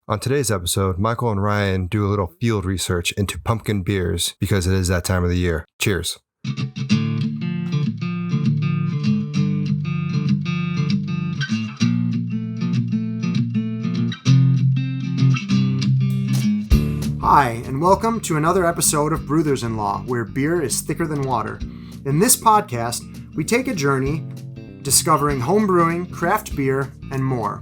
On today's episode, Michael and Ryan do a little field research into pumpkin beers because it is that time of the year. Cheers. Hi, and welcome to another episode of Brewthers-in-Law, where beer is thicker than water. In this podcast, we take a journey discovering home brewing, craft beer, and more.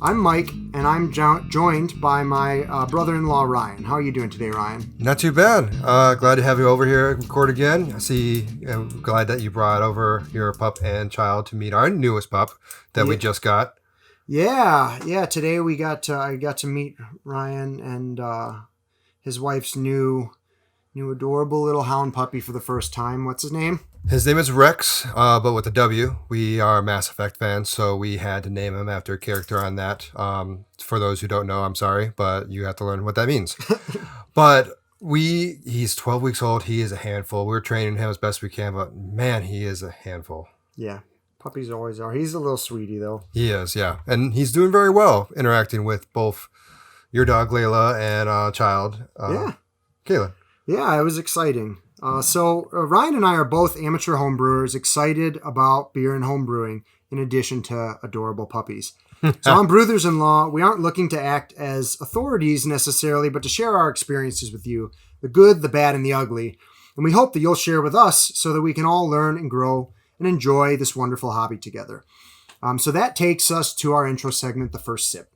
I'm Mike, and I'm joined by my brother-in-law, Ryan. How are you doing today, Ryan? Not too bad. Glad to have you over here record again. I'm glad that you brought over your pup and child to meet our newest pup that we just got. Yeah. Today I got to meet Ryan and his wife's new adorable little hound puppy for the first time. What's his name? His name is Rex, but with a W. We are Mass Effect fans, so we had to name him after a character on that. For those who don't know, I'm sorry, but you have to learn what that means. But he's 12 weeks old. He is a handful. We're training him as best we can, but man, he is a handful. Yeah, puppies always are. He's a little sweetie, though. He is, yeah. And he's doing very well interacting with both your dog, Layla, and child, Kayla. Yeah, it was exciting. So Ryan and I are both amateur homebrewers, excited about beer and homebrewing, in addition to adorable puppies. So on Brewthers-in-Law, we aren't looking to act as authorities necessarily, but to share our experiences with you, the good, the bad, and the ugly. And we hope that you'll share with us so that we can all learn and grow and enjoy this wonderful hobby together. So that takes us to our intro segment, The First Sip.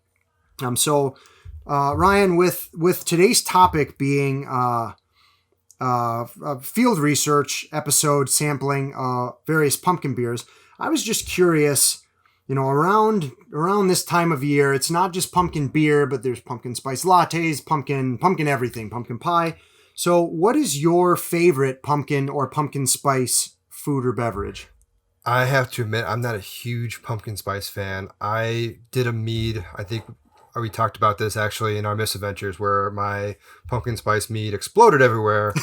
Ryan, with today's topic being a field research episode sampling various pumpkin beers, I was just curious, around this time of year, it's not just pumpkin beer, but there's pumpkin spice lattes, pumpkin everything, pumpkin pie. So what is your favorite pumpkin or pumpkin spice food or beverage? I have to admit, I'm not a huge pumpkin spice fan. I did a mead, I think we talked about this actually in our misadventures, where my pumpkin spice mead exploded everywhere.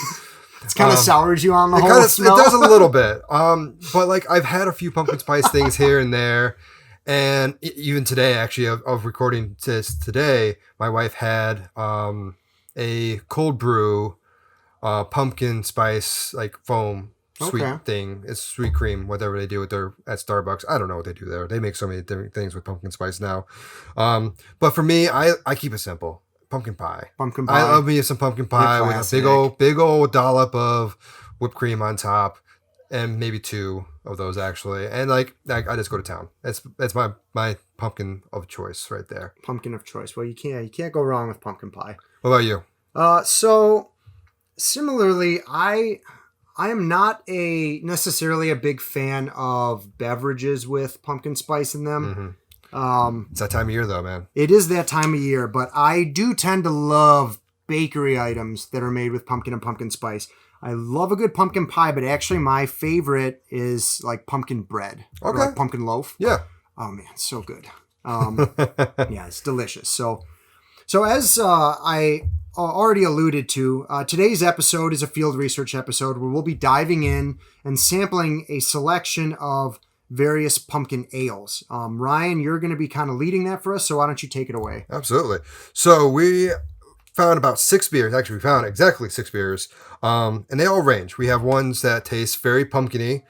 It's kind of soured you on the whole smell. It does a little bit. But like I've had a few pumpkin spice things here and there. And even today, actually, of recording this today, my wife had a cold brew pumpkin spice like foam sweet thing. It's sweet cream, whatever they do at Starbucks. I don't know what they do there. They make so many different things with pumpkin spice now. But for me, I keep it simple. Pumpkin pie. I love me some pumpkin pie with a big old dollop of whipped cream on top, and maybe two of those actually. And like I just go to town. That's my pumpkin of choice right there. Pumpkin of choice. Well, you can't go wrong with pumpkin pie. What about you? So similarly, I am not necessarily a big fan of beverages with pumpkin spice in them. Mm-hmm. It's that time of year, though, man. It is that time of year, but I do tend to love bakery items that are made with pumpkin and pumpkin spice. I love a good pumpkin pie, but actually my favorite is like pumpkin bread. Okay. Or like pumpkin loaf. Yeah. Oh, man, so good. Yeah, it's delicious. So as I already alluded to, today's episode is a field research episode where we'll be diving in and sampling a selection of various pumpkin ales. Ryan, you're going to be kind of leading that for us, so why don't you take it away? Absolutely. So we found about 6 beers. Actually, we found exactly 6 beers, and they all range. We have ones that taste very pumpkin-y,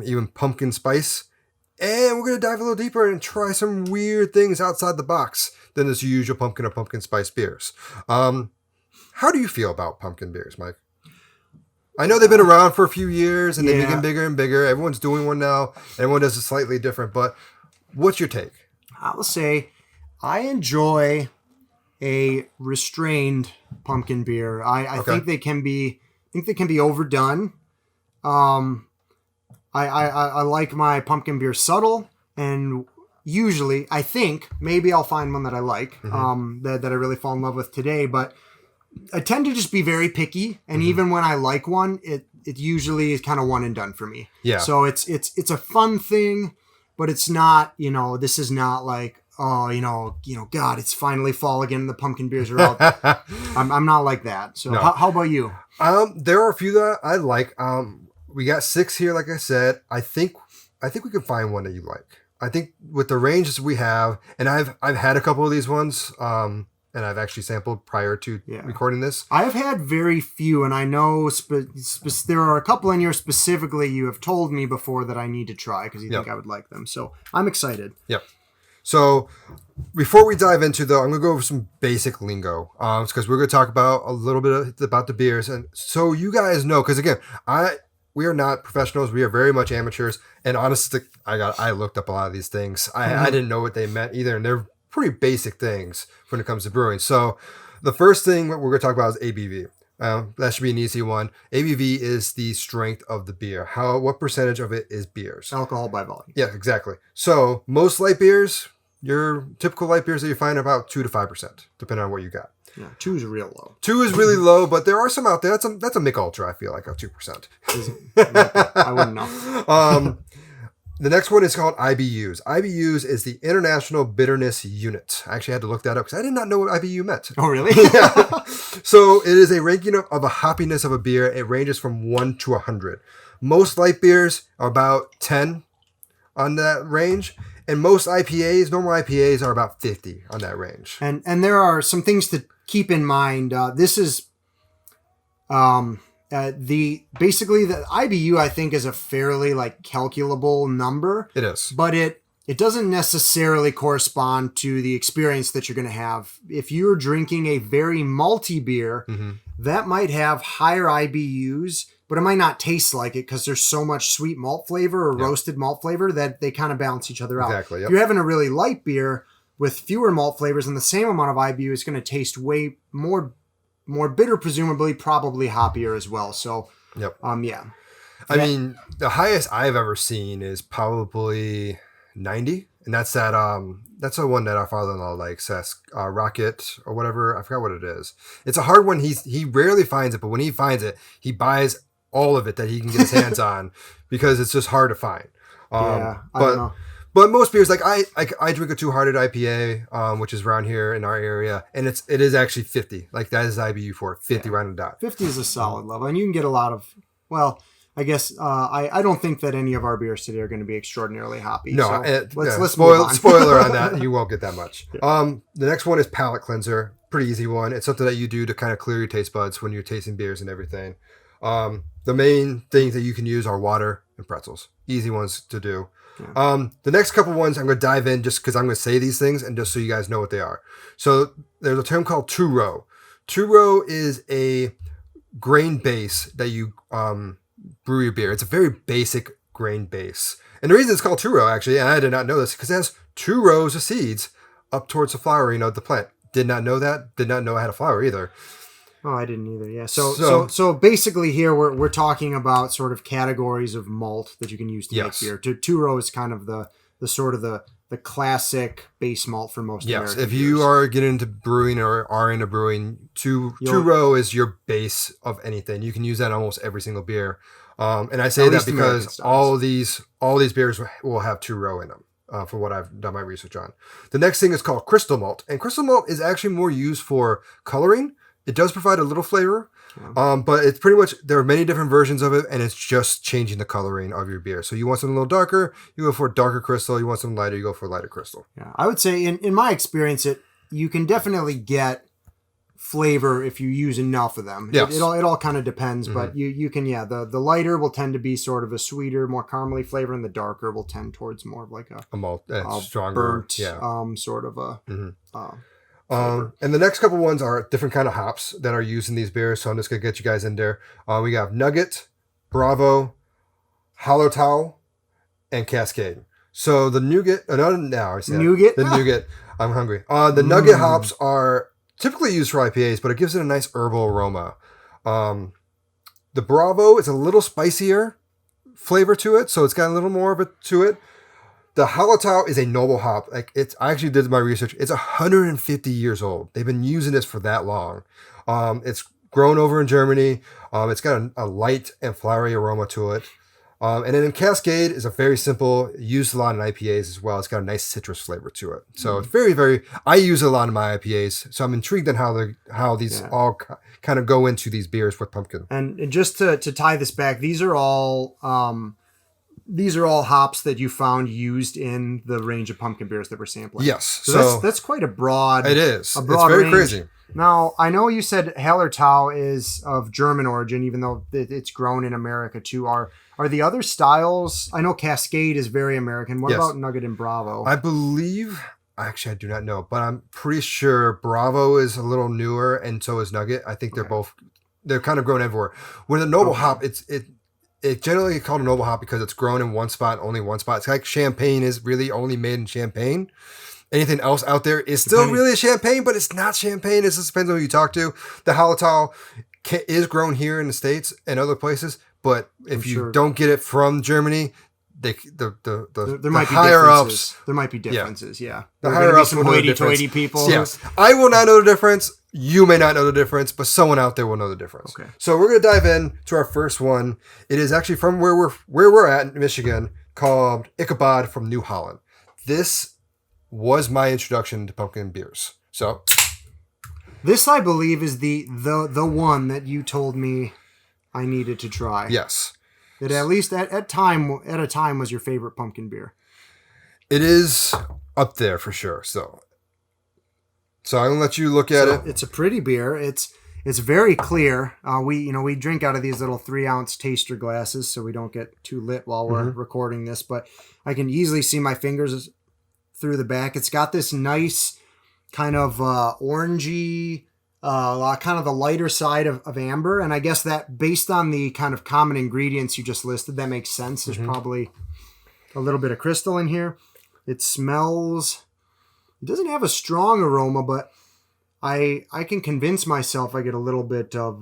even pumpkin spice, and we're going to dive a little deeper and try some weird things outside the box than this usual pumpkin or pumpkin spice beers. How do you feel about pumpkin beers, Mike? I know they've been around for a few years and they're getting bigger and bigger. Everyone's doing one now. Everyone does it slightly different, but what's your take? I will say I enjoy a restrained pumpkin beer. I think they can be overdone. I like my pumpkin beer subtle, and usually I think maybe I'll find one that I like, that I really fall in love with today, but I tend to just be very picky, and even when I like one, it usually is kind of one and done for me. Yeah. So it's a fun thing, but it's not, this is not like, God, it's finally fall again. The pumpkin beers are out. I'm not like that. So no. How about you? There are a few that I like. We got 6 here, like I said. I think we can find one that you like. I think with the ranges we have, and I've had a couple of these ones. and I've actually sampled prior to recording this. I've had very few, and I know there are a couple in here specifically you have told me before that I need to try because you think I would like them. So I'm excited. Yep. So before we dive into I'm going to go over some basic lingo because we're going to talk about a little bit about the beers. And so you guys know, because again, we are not professionals. We are very much amateurs. And honestly, I looked up a lot of these things. I didn't know what they meant either. And they're pretty basic things when it comes to brewing. So the first thing we're going to talk about is ABV. That should be an easy one. ABV is the strength of the beer. What percentage of it is beers? Alcohol by volume. Yeah, exactly. So most light beers, your typical light beers that you find are about 2 to 5%, depending on what you got. Yeah, 2 is real low. 2 is really low, but there are some out there. That's a Mick Ultra, I feel like, of 2%. I wouldn't know. The next one is called IBUs. IBUs is the International Bitterness Unit. I actually had to look that up because I did not know what IBU meant. Oh, really? Yeah. So it is a ranking of a hoppiness of a beer. It ranges from 1 to 100. Most light beers are about 10 on that range. And most normal IPAs are about 50 on that range. And there are some things to keep in mind. This is basically the IBU, I think, is a fairly calculable number. It is. But it doesn't necessarily correspond to the experience that you're going to have. If you're drinking a very malty beer, that might have higher IBUs, but it might not taste like it because there's so much sweet malt flavor or roasted malt flavor that they kind of balance each other out. Exactly. Yep. If you're having a really light beer with fewer malt flavors and the same amount of IBU, it's going to taste way more bitter, presumably, probably hoppier as well. So, yeah. I mean, the highest I've ever seen is probably 90, and that's the one that our father-in-law likes. That's Rocket or whatever. I forgot what it is. It's a hard one. He rarely finds it, but when he finds it, he buys all of it that he can get his hands on because it's just hard to find. I don't know. But most beers, I drink a Two-Hearted IPA, which is around here in our area, and it is actually 50. That is IBU for 50 right on the dot. 50 is a solid level, and you can get a lot of, I guess I don't think that any of our beers today are going to be extraordinarily hoppy. No, so let's spoiler on that. You won't get that much. Yeah. The next one is palate cleanser. Pretty easy one. It's something that you do to kind of clear your taste buds when you're tasting beers and everything. The main things that you can use are water and pretzels. Easy ones to do. Yeah. The next couple ones I'm going to dive in just because I'm going to say these things and just so you guys know what they are. So there's a term called two-row. Two-row is a grain base that you brew your beer. It's a very basic grain base. And the reason it's called two-row, actually, and I did not know this, because it has 2 rows of seeds up towards the flowering of the plant. Did not know that. Did not know I had a flower either. Oh, I didn't either. Yeah. So basically here we're talking about sort of categories of malt that you can use to make beer. Two-row is kind of the sort of the classic base malt for most American if beers. you are getting into brewing or are into brewing, two-row is your base of anything. You can use that in almost every single beer. And I say that because all these beers will have 2-row in them. For what I've done my research on. The next thing is called crystal malt. And crystal malt is actually more used for coloring. It does provide a little flavor, but it's pretty much, there are many different versions of it, and it's just changing the coloring of your beer. So you want something a little darker, you go for a darker crystal. You want something lighter, you go for a lighter crystal. Yeah, I would say in my experience, you can definitely get flavor if you use enough of them. Yes. It all kind of depends, but you can, the lighter will tend to be sort of a sweeter, more caramely flavor, and the darker will tend towards more of like a malt, stronger, burnt, sort of a and the next couple ones are different kind of hops that are used in these beers. So I'm just going to get you guys in there. We got Nugget, Bravo, Hallertau, and Cascade. So the Nougat, Nougat, I'm hungry. The Nugget hops are typically used for IPAs, but it gives it a nice herbal aroma. The Bravo is a little spicier flavor to it, so it's got a little more of it to it. The Hallertau is a noble hop. I actually did my research. It's 150 years old. They've been using this for that long. It's grown over in Germany. It's got a light and flowery aroma to it. And then Cascade is a very simple, used a lot in IPAs as well. It's got a nice citrus flavor to it. So it's very, very, I use it a lot in my IPAs. So I'm intrigued on how these all kind of go into these beers with pumpkin. And just to tie this back, these are all these are all hops that you found used in the range of pumpkin beers that we're sampling. Yes. So that's quite a broad. It is. A broad it's very range. crazy. Now, I know you said Hallertau is of German origin, even though it's grown in America too. Are the other styles? I know Cascade is very American. What about Nugget and Bravo? I believe. Actually, I do not know, but I'm pretty sure Bravo is a little newer, and so is Nugget. I think they're kind of grown everywhere. With a noble hop, it generally is called a noble hop because it's grown in one spot, only one spot. It's like Champagne is really only made in Champagne. Anything else out there is still really a Champagne, but it's not Champagne. It just depends on who you talk to. The Hallertau is grown here in the States and other places, but if you don't get it from Germany, there might be higher ups. There might be differences. Yeah. The higher ups will know the difference. Hoity-toity people. Yes, I will not know the difference. You may not know the difference, but someone out there will know the difference. Okay. So we're gonna dive in to our first one. It is actually from where we're at in Michigan, called Ichabod from New Holland. This was my introduction to pumpkin beers. So this, I believe, is the one that you told me I needed to try. Yes. That at least at a time was your favorite pumpkin beer. It is up there for sure. So I'm gonna let you look at it. It's a pretty beer. It's very clear. We drink out of these little 3-ounce taster glasses, so we don't get too lit while we're recording this. But I can easily see my fingers through the back. It's got this nice kind of orangey, kind of the lighter side of amber. And I guess that based on the kind of common ingredients you just listed, that makes sense. There's probably a little bit of crystal in here. It smells, it doesn't have a strong aroma, but I can convince myself I get a little bit of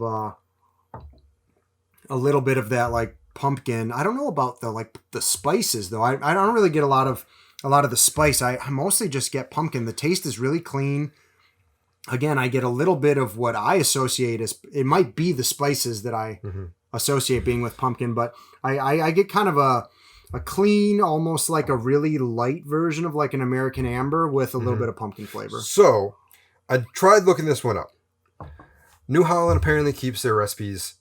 that like pumpkin. I don't know about the spices though. I don't really get a lot of the spice. I mostly just get pumpkin. The taste is really clean. Again, I get a little bit of what I associate as, it might be the spices that I associate being with pumpkin, but I get kind of a clean, almost like a really light version of like an American Amber with a little bit of pumpkin flavor. So I tried looking this one up. New Holland apparently keeps their recipes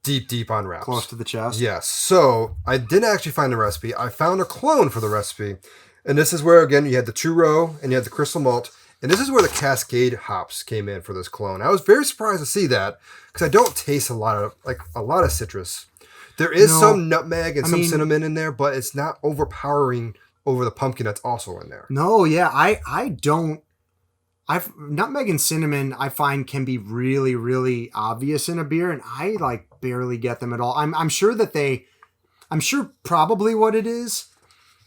deep on wraps. Close to the chest? Yes. So I didn't actually find the recipe. I found a clone for the recipe. And this is where, again, you had the two row and you had the crystal malt. And this is where the Cascade hops came in for this clone. I was very surprised to see that because I don't taste a lot of citrus. There is some nutmeg and some cinnamon in there, but it's not overpowering over the pumpkin that's also in there. No, yeah, I don't. Nutmeg and cinnamon I find can be really, really obvious in a beer, and I barely get them at all. I'm sure probably what it is,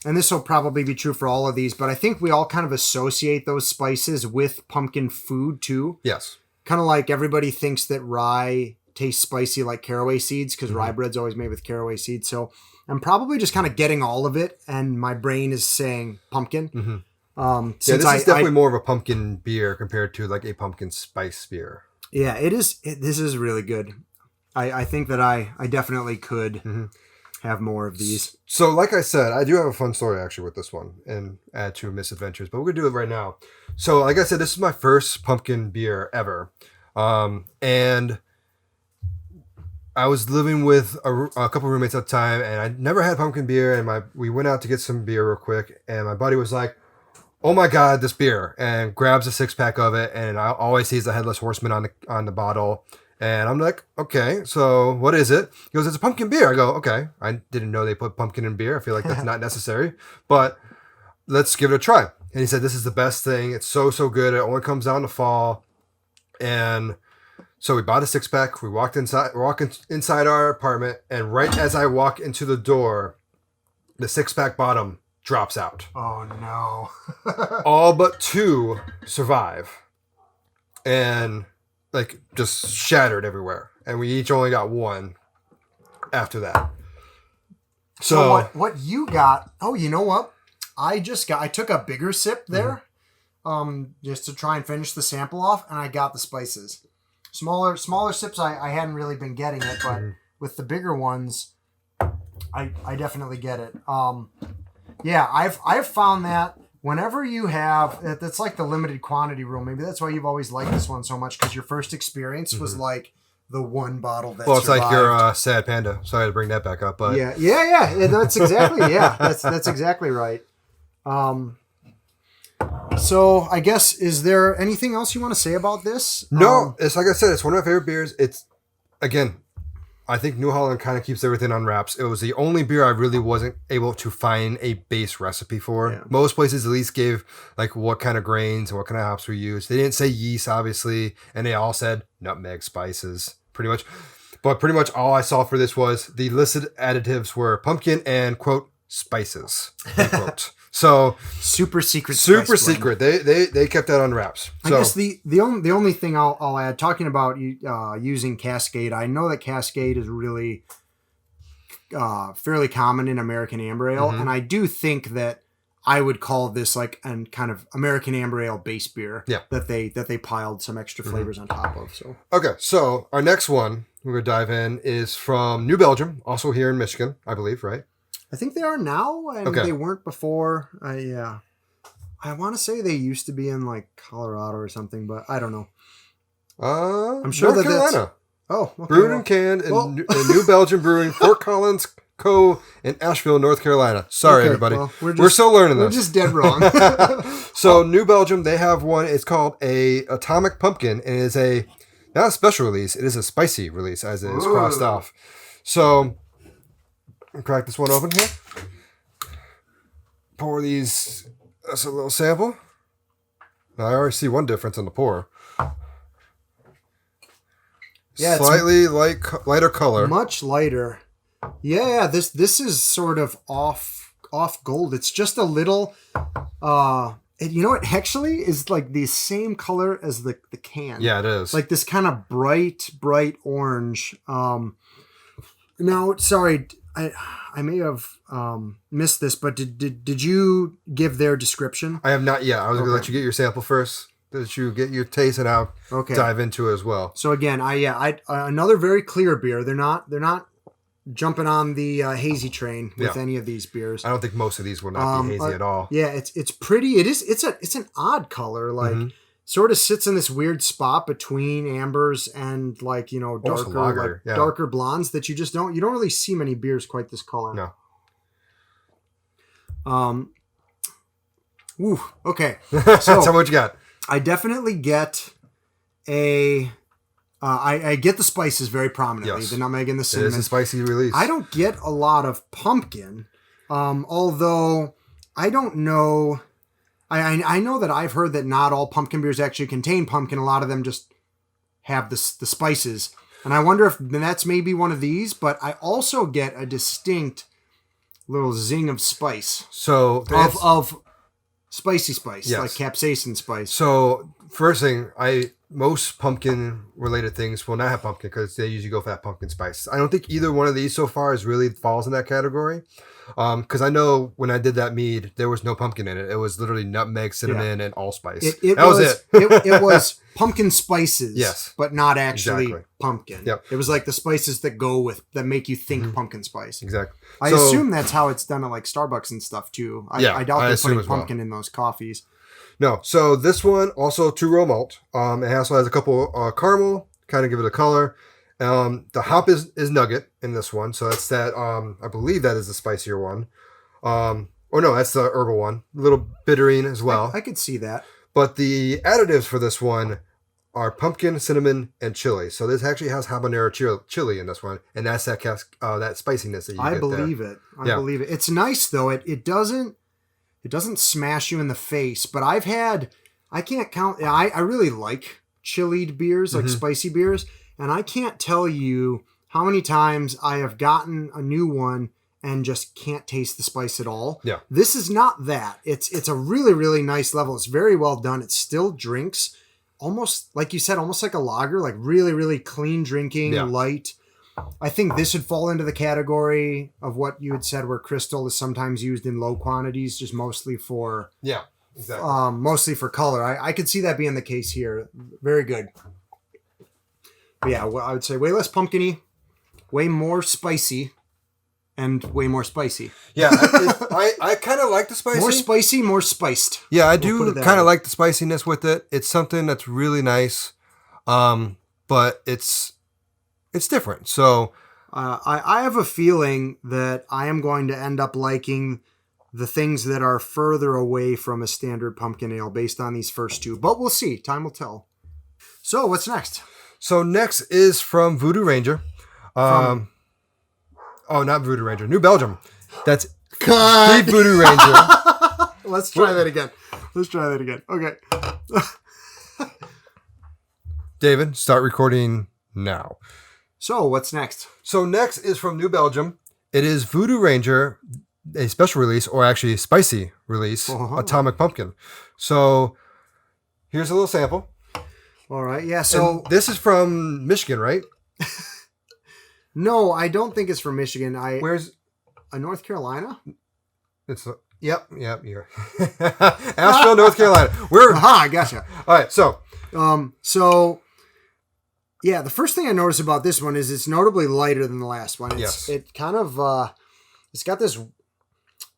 and this will probably be true for all of these, but I think we all kind of associate those spices with pumpkin food too. Yes. Kind of like everybody thinks that rye tastes spicy like caraway seeds because rye bread's always made with caraway seeds. So I'm probably just kind of getting all of it, and my brain is saying pumpkin. This is definitely more of a pumpkin beer compared to like a pumpkin spice beer. Yeah, it is. This is really good. I think that I definitely could have more of these. So like I said, I do have a fun story actually with this one and add to misadventures, but we're going to do it right now. So like I said, this is my first pumpkin beer ever. And I was living with a couple of roommates at the time, and I never had pumpkin beer, and we went out to get some beer real quick, and my buddy was like, "Oh my God, this beer," and grabs a 6-pack of it, and I always sees the Headless Horseman on the bottle. And I'm like, okay, so what is it? He goes, "It's a pumpkin beer." I go, okay. I didn't know they put pumpkin in beer. I feel like that's not necessary, but let's give it a try. And he said, "This is the best thing. It's so good. It only comes out in the fall." And so we bought a 6-pack. We walked inside our apartment, and right as I walk into the door, the 6-pack bottom drops out. Oh no. All but 2 survive. And just shattered everywhere. And we each only got 1 after that. So what you got? Oh, you know what? I took a bigger sip there, just to try and finish the sample off, and I got the spices. Smaller sips, I hadn't really been getting it, but with the bigger ones, I definitely get it. Yeah, I've found that whenever you have, that's like the limited quantity rule. Maybe that's why you've always liked this one so much, because your first experience was like the one bottle that Well, it's survived. like your sad panda. Sorry to bring that back up, but yeah. And that's exactly that's exactly right. So I guess, is there anything else you want to say about this? No, it's like I said, it's one of my favorite beers. It's, again, I think New Holland kind of keeps everything on wraps. It was the only beer I really wasn't able to find a base recipe for. Yeah. Most places at least gave like what kind of grains and what kind of hops were used. They didn't say yeast, obviously, and they all said nutmeg, spices, pretty much. But pretty much all I saw for this was the listed additives were pumpkin and, quote, spices, unquote. So super secret. They kept that on wraps. So, I guess the only thing I'll add, talking about using Cascade, I know that Cascade is really fairly common in American Amber Ale, and I do think that I would call this like an kind of American Amber Ale base beer. Yeah. That they piled some extra flavors on top of. So okay, so our next one we're gonna dive in is from New Belgium, also here in Michigan, I believe, right? I think they are now, and they weren't before. I want to say they used to be in like Colorado or something, but I don't know. I'm sure North Carolina. That's... Oh, okay, brewed and canned in New Belgium Brewing, Fort Collins Co. in Asheville, North Carolina. Sorry, everybody. Well, we're still learning this. We're just dead wrong. So New Belgium, they have one. It's called a Atomic Pumpkin, and it is not a special release. It is a spicy release, as it is crossed off. So I'll crack this one open here. Pour these. That's a little sample. Now, I already see one difference in the pour. Yeah, slightly lighter color. Much lighter. Yeah, this is sort of off gold. It's just a little. It actually is like the same color as the can. Yeah, it is. Like this kind of bright orange. Now, sorry, I may have missed this, but did you give their description? I have not yet. I was going to let you get your sample first. That you get your taste, and I'll dive into it as well. So again, another very clear beer. They're not jumping on the hazy train with any of these beers. I don't think most of these will not be hazy at all. Yeah, it's pretty. It's an odd color. Like sort of sits in this weird spot between ambers and like darker blondes that you don't really see many beers quite this color. No. Ooh. Okay. So what you got? I definitely get I get the spices very prominently. Yes. The nutmeg and the cinnamon. It is a spicy release. I don't get a lot of pumpkin, although I don't know. I know that I've heard that not all pumpkin beers actually contain pumpkin. A lot of them just have the spices. And I wonder if that's maybe one of these, but I also get a distinct little zing of spice. So of spicy spice, like capsaicin spice. So first thing, most pumpkin related things will not have pumpkin because they usually go for that pumpkin spice. I don't think either one of these so far really falls in that category. Because I know when I did that mead, there was no pumpkin in it. It was literally nutmeg, cinnamon, and allspice. That was it. It was pumpkin spices, yes, but not actually pumpkin. Yep. It was like the spices that make you think pumpkin spice. Exactly. I assume that's how it's done at like Starbucks and stuff too. I doubt they're putting pumpkin in those coffees. No. So this one also 2-row malt. It also has a couple caramel, kind of give it a color. The hop is nugget in this one, so that's that. I believe that is the spicier one. Or no, that's the herbal one. A little bittering as well. I could see that. But the additives for this one are pumpkin, cinnamon, and chili. So this actually has habanero chili in this one, and that's that spiciness that you get. I believe it. It's nice though. It doesn't smash you in the face. But I can't count. I really like chilied beers, like spicy beers. And I can't tell you how many times I have gotten a new one and just can't taste the spice at all. Yeah. This is not that. It's a really, really nice level. It's very well done. It still drinks almost, like you said, almost like a lager, like really, really clean drinking, light. I think this would fall into the category of what you had said where crystal is sometimes used in low quantities, just mostly for... Yeah, exactly. Mostly for color. I could see that being the case here. Very good. But yeah, I would say way less pumpkin-y, way more spicy, and way more spicy. Yeah, I kind of like the spicy. More spicy, more spiced. Yeah, I do kind of like the spiciness with it. It's something that's really nice, but it's it's different. So I have a feeling that I am going to end up liking the things that are further away from a standard pumpkin ale based on these first two. But we'll see. Time will tell. So what's next? So next is from Voodoo Ranger. Not Voodoo Ranger. New Belgium. That's the Voodoo Ranger. Let's try that again. Okay. David, start recording now. So what's next? So next is from New Belgium. It is Voodoo Ranger, a special release, or actually spicy release, Atomic Pumpkin. So here's a little sample. All right. Yeah. So and this is from Michigan, right? No, I don't think it's from Michigan. Where's North Carolina? It's yep. You're Asheville, North Carolina. I gotcha. All right. So yeah, the first thing I noticed about this one is it's notably lighter than the last one. It kind of it's got this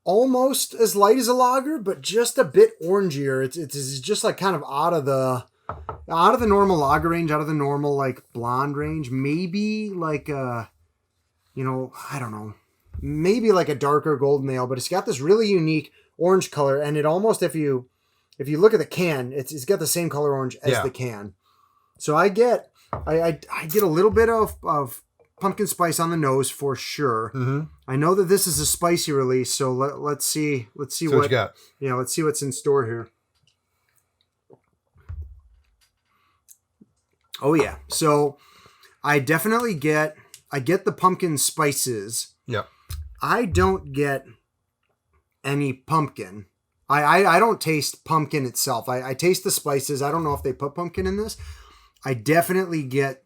almost as light as a lager, but just a bit orangier. It's just like kind of out of the normal lager range, out of the normal like blonde range. Maybe like I don't know, maybe like a darker golden ale, but it's got this really unique orange color, and it almost if you look at the can, it's got the same color orange as the can. So I get a little bit of pumpkin spice on the nose for sure. Mm-hmm. I know that this is a spicy release, so let's see what you got. Yeah, let's see what's in store here. Oh yeah, so I definitely get the pumpkin spices. Yeah, I don't get any pumpkin. I don't taste pumpkin itself. I taste the spices. I don't know if they put pumpkin in this. I definitely get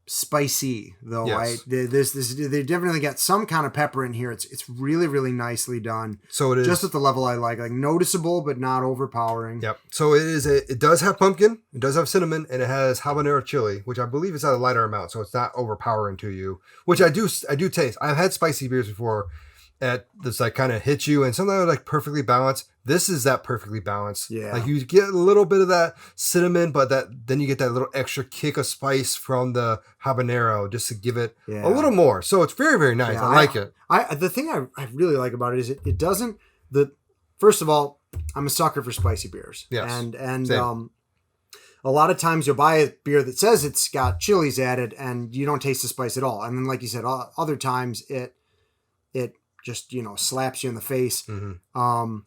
spicy though. Yes. They definitely got some kind of pepper in here. It's really, really nicely done. So it is just at the level I like noticeable but not overpowering. Yep. So it does have pumpkin, it does have cinnamon, and it has habanero chili, which I believe is at a lighter amount, so it's not overpowering to you. Which I do taste. I've had spicy beers before that's like kind of hit you, and sometimes they're like perfectly balanced. This is that perfectly balanced. Yeah. Like you get a little bit of that cinnamon, but then you get that little extra kick of spice from the habanero just to give it a little more. So it's very, very nice. Yeah, I like it. The thing I really like about it is it doesn't first of all, I'm a sucker for spicy beers. Yes. And Same. a lot of times you'll buy a beer that says it's got chilies added and you don't taste the spice at all. And then like you said, other times it just, slaps you in the face. Mm-hmm.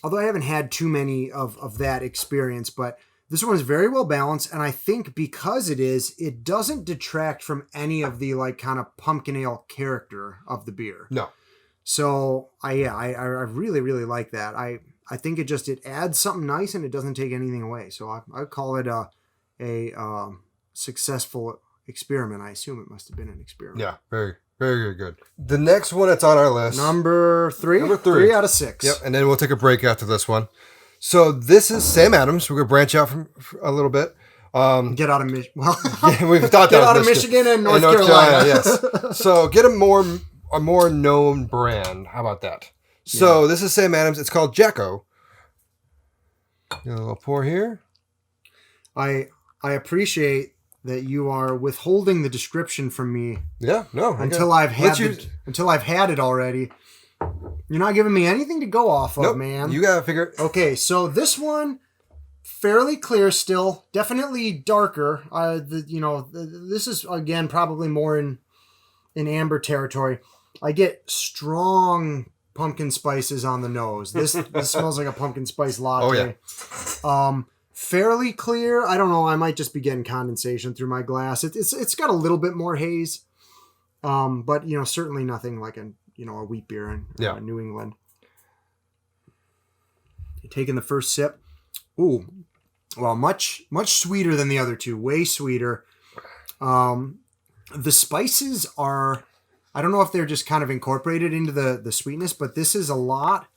Although I haven't had too many of that experience, but this one is very well balanced. And I think because it doesn't detract from any of the like kind of pumpkin ale character of the beer. No. So I really, really like that. I think it adds something nice and it doesn't take anything away. So I call it a successful experiment. I assume it must have been an experiment. Yeah. Very, very, very good. The next one that's on our list. Number 3? Number 3. 3 out of 6. Yep. And then we'll take a break after this one. So this is Sam Adams. We're going to branch out from a little bit. Get out of Michigan. Well, yeah, we've thought get that out of Michigan and North Carolina. Yes. So get a more known brand. How about that? So this is Sam Adams. It's called Jacko. Get a little pour here. I appreciate that you are withholding the description from me. Yeah, no. Until I've had it already. You're not giving me anything to go off of, man. You gotta figure it. Okay, so this one fairly clear still, definitely darker. This is again probably more in amber territory. I get strong pumpkin spices on the nose. This smells like a pumpkin spice latte. Oh yeah. Fairly clear. I don't know. I might just be getting condensation through my glass. It's got a little bit more haze, but certainly nothing like a wheat beer in New England. You're taking the first sip. Ooh, well, much sweeter than the other two. Way sweeter. The spices are. I don't know if they're just kind of incorporated into the sweetness, but this is a lot.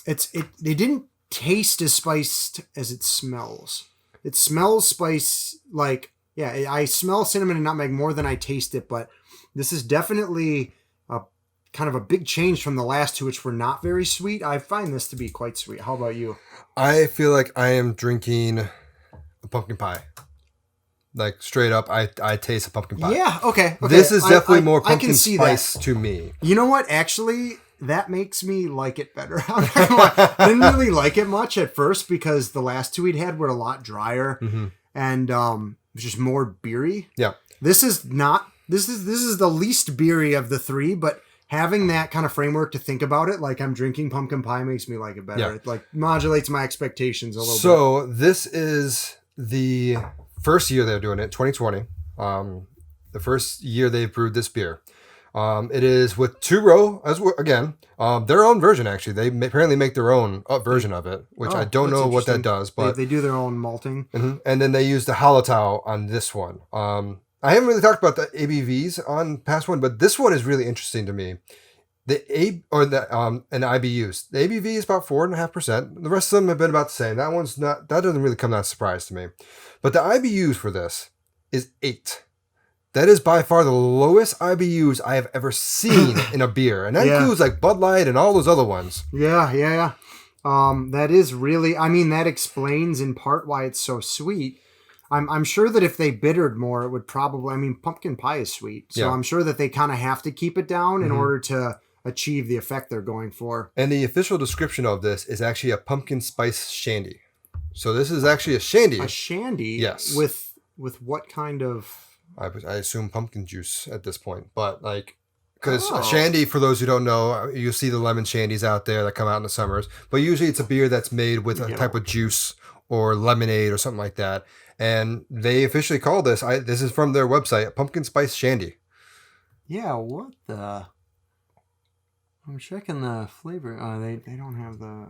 They didn't taste as spiced as it smells. It smells spice I smell cinnamon and nutmeg more than I taste it, but this is definitely a kind of a big change from the last two, which were not very sweet. I find this to be quite sweet. How about you? I feel like I am drinking a pumpkin pie. Like straight up, I taste a pumpkin pie. Yeah, okay. This is definitely more I pumpkin can see spice that. to me. You know what? Actually, that makes me like it better. I'm not gonna lie. I didn't really like it much at first because the last two we'd had were a lot drier and it was just more beery. Yeah. This is not. This is the least beery of the three, but having that kind of framework to think about it, like I'm drinking pumpkin pie, makes me like it better. Yeah. It like modulates my expectations a little bit. So this is the first year they're doing it, 2020. The first year they've brewed this beer. It is with Two Row again. Their own version actually. They apparently make their own version of it, which I don't know what that does, but they do their own malting. And then they use the Hallertau on this one. I haven't really talked about the ABVs on past one, but this one is really interesting to me. And IBUs. The ABV is about 4.5%. The rest of them have been about the same. That doesn't really come as a surprise to me. But the IBUs for this is 8. That is by far the lowest IBUs I have ever seen in a beer. And that includes like Bud Light and all those other ones. Yeah. That is really, I mean, that explains in part why it's so sweet. I'm sure that if they bittered more, it would probably, I mean, pumpkin pie is sweet. So I'm sure that they kind of have to keep it down in order to achieve the effect they're going for. And the official description of this is actually a pumpkin spice shandy. So this is actually a shandy. A shandy? Yes. With what kind of... I assume pumpkin juice at this point. But like, because a shandy, for those who don't know, you see the lemon shandies out there that come out in the summers. But usually it's a beer that's made with a type of juice or lemonade or something like that. And they officially call this, this is from their website, a pumpkin spice shandy. Yeah, what the... I'm checking the flavor. They don't have the...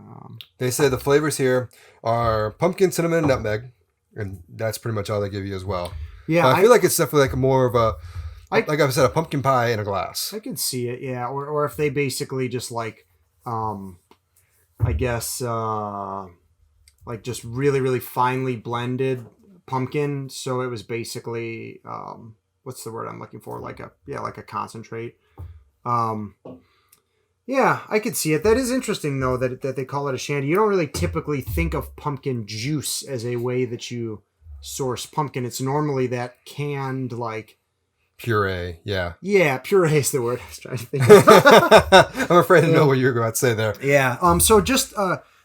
They say the flavors here are pumpkin, cinnamon, and nutmeg. And that's pretty much all they give you as well. Yeah, I feel like it's definitely like more of a, like I said, a pumpkin pie in a glass. I could see it, yeah. Or if they basically just like, I guess, like just really, really finely blended pumpkin. So it was basically, what's the word I'm looking for? Like a concentrate. Yeah, I could see it. That is interesting though, that they call it a shandy. You don't really typically think of pumpkin juice as a way that you source pumpkin. It's normally that canned like puree. Yeah, puree is the word I was trying to think of. I'm afraid to know what you're going to say there. Yeah. So just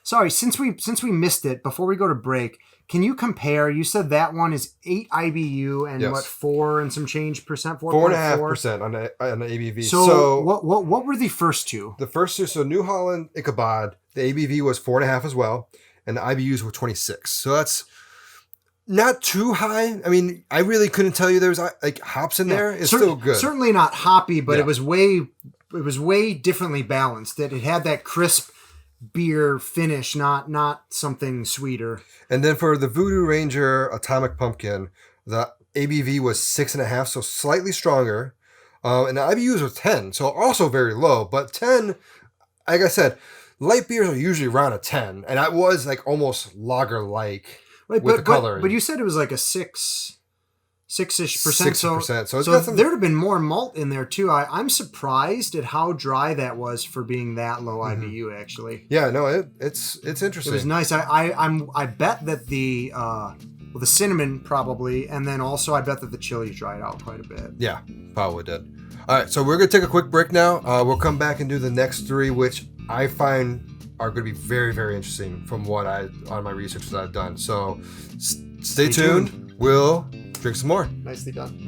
sorry, since we missed it, before we go to break, can you compare? You said that one is 8 IBU and what, 4 and some change percent? 4.5% on the ABV. So what were the first two? The first two, so New Holland Ichabod, the ABV was 4.5 as well, and the IBUs were 26. So that's not too high. I mean, I really couldn't tell you there was like hops in there. It's still good. Certainly not hoppy, but it was way differently balanced. That it had that crisp beer finish, not something sweeter. And then for the Voodoo Ranger Atomic Pumpkin, the ABV was 6.5, so slightly stronger. And the IBUs were 10, so also very low. But 10, like I said, light beers are usually around a 10, and that was like almost lager-like. Right, with the coloring. But you said it was like a 6-ish percent. 6%. So there'd have been more malt in there too. I'm surprised at how dry that was for being that low IBU. Actually. Yeah, no, it's interesting. It was nice. I bet that the cinnamon probably, and then also I bet that the chilies dried out quite a bit. Yeah, probably did. All right, so we're gonna take a quick break now. We'll come back and do the next 3, which I find are going to be very, very interesting from on my research that I've done. So stay tuned. We'll drink some more. Nicely done.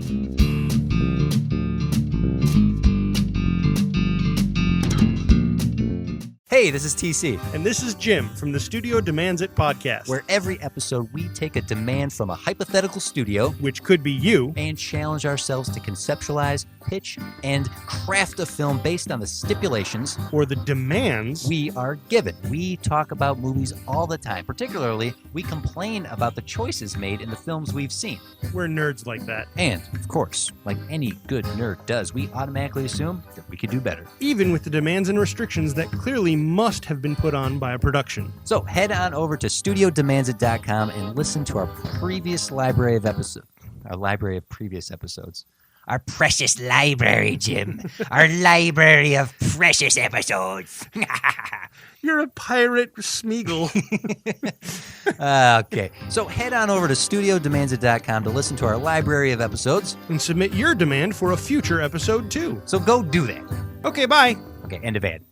Hey, this is TC. And this is Jim from the Studio Demands It podcast. Where every episode we take a demand from a hypothetical studio, which could be you, and challenge ourselves to conceptualize, pitch, and craft a film based on the stipulations or the demands we are given. We talk about movies all the time. Particularly, we complain about the choices made in the films we've seen. We're nerds like that. And, of course, like any good nerd does, we automatically assume that we could do better. Even with the demands and restrictions that clearly must have been put on by a production. So head on over to studiodemandsit.com and listen to our previous library of episodes. Our library of previous episodes. Our precious library, Jim. Our library of precious episodes. You're a pirate, Smeagol. Okay. So head on over to StudioDemandsit.com to listen to our library of episodes. And submit your demand for a future episode, too. So go do that. Okay, bye. Okay, end of ad.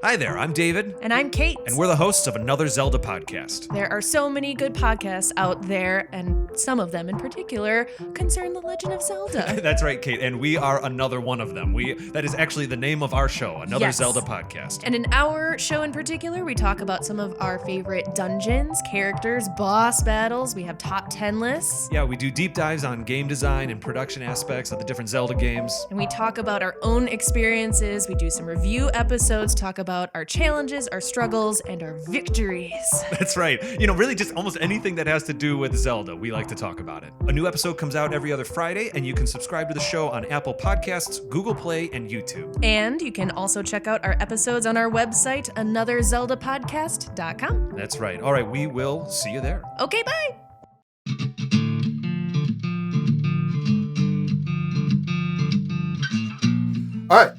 Hi there, I'm David. And I'm Kate. And we're the hosts of another Zelda podcast. There are so many good podcasts out there, and some of them in particular concern the Legend of Zelda. That's right, Kate, and we are another one of them. That is actually the name of our show, Another Yes. Zelda podcast. And in our show in particular, we talk about some of our favorite dungeons, characters, boss battles. We have top 10 lists. Yeah, we do deep dives on game design and production aspects of the different Zelda games. And we talk about our own experiences. We do some review episodes, talk about our challenges, our struggles, and our victories. That's right. Really just almost anything that has to do with Zelda, we like to talk about it. A new episode comes out every other Friday, and you can subscribe to the show on Apple Podcasts, Google Play, and YouTube. And you can also check out our episodes on our website, anotherzeldapodcast.com. That's right. All right, we will see you there. Okay, bye! All right,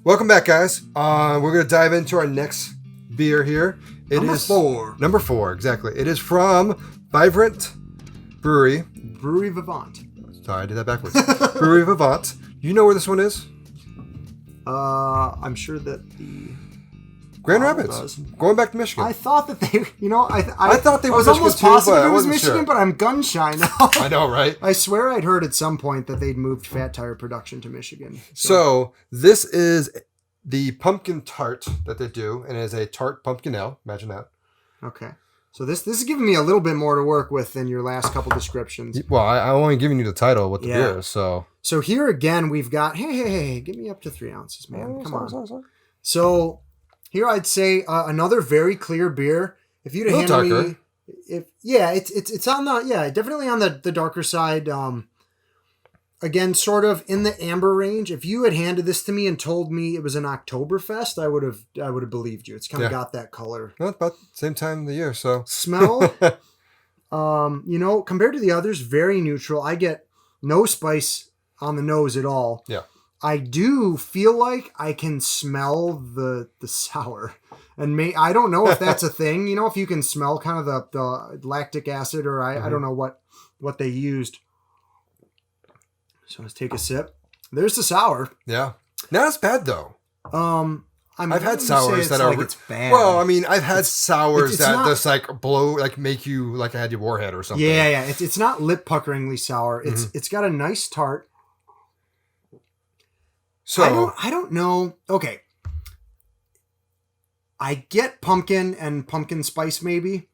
welcome back, guys. We're gonna dive into our next beer here. Number 4. Number 4, exactly. It is from Vibrant Brewery. Brewery Vivant. Sorry, I did that backwards. Brewery Vivant. You know where this one is? I'm sure that the Grand bottle Rapids. does. Going back to Michigan. I thought that they, I thought they were was Michigan almost too, positive but I it was wasn't Michigan, sure. but I'm gun shy now. I know, right? I swear I'd heard at some point that they'd moved fat tire production to Michigan. So this is the pumpkin tart that they do, and it is a tart pumpkin ale. Imagine that. Okay. So this is giving me a little bit more to work with than your last couple descriptions. Well, I'm only giving you the title of what the Yeah. beer is, so. So here again, we've got, hey, give me up to 3 ounces, man. Oh, Come sorry, on. sorry. So here I'd say another very clear beer. If you'd have A little handed me, it's on the definitely on the darker side. Again, sort of in the amber range. If you had handed this to me and told me it was an Oktoberfest, I would have believed you. It's kind of got that color. Well, about the same time of the year, so. Smell, compared to the others, very neutral. I get no spice on the nose at all. Yeah. I do feel like I can smell the sour, and I don't know if that's a thing. If you can smell kind of the lactic acid, or I don't know what they used. So let's take a sip. There's the sour. Yeah. Not as bad, though. I've had sours that are. It's bad. Well, I mean, I've had sours it's that not- just make you like I had your warhead or something. Yeah. It's not lip puckeringly sour. It's got a nice tart. So I don't know. Okay. I get pumpkin and pumpkin spice maybe.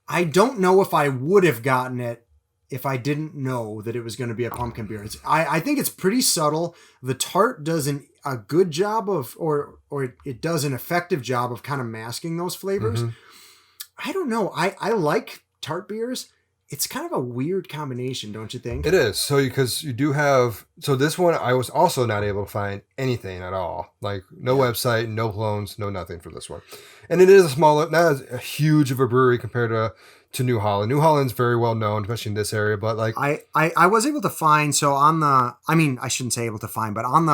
I don't know if I would have gotten it if I didn't know that it was going to be a pumpkin beer. I think it's pretty subtle. The tart does a good job of, or it does an effective job of kind of masking those flavors. I don't know. I like tart beers. It's kind of a weird combination, don't you think? it is. So because you do have. So this one, I was also not able to find anything at all. Like no website, no clones, no nothing for this one. And it is a smaller, not as a huge of a brewery compared to New Holland. New Holland's very well known, especially in this area. But like I was able to find, so on the, I mean, I shouldn't say able to find, but on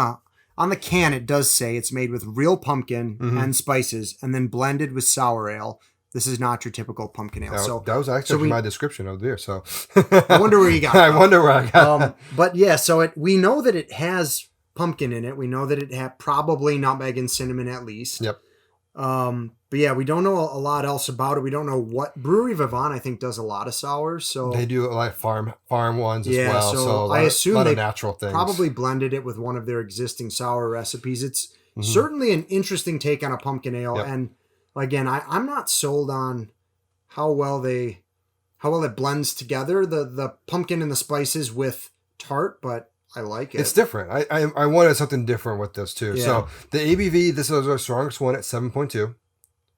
the can, it does say it's made with real pumpkin and spices and then blended with sour ale. This is not your typical pumpkin ale. So that was actually my description of the beer. So I wonder where you got I wonder where I got but yeah, so we know that it has pumpkin in it. We know that it had probably nutmeg and cinnamon at least. Yep. But yeah, we don't know a lot else about it. We don't know what Brewery Vivant, I think, does a lot of sours. So they do a lot of farm ones as well. So I assume a lot they of natural things. probably blended it with one of their existing sour recipes. It's certainly an interesting take on a pumpkin ale. Yep. And again, I'm not sold on how well it blends together, the pumpkin and the spices with tart, but I like it. It's different. I wanted something different with this too. Yeah. So the ABV, this is our strongest one at 7.2.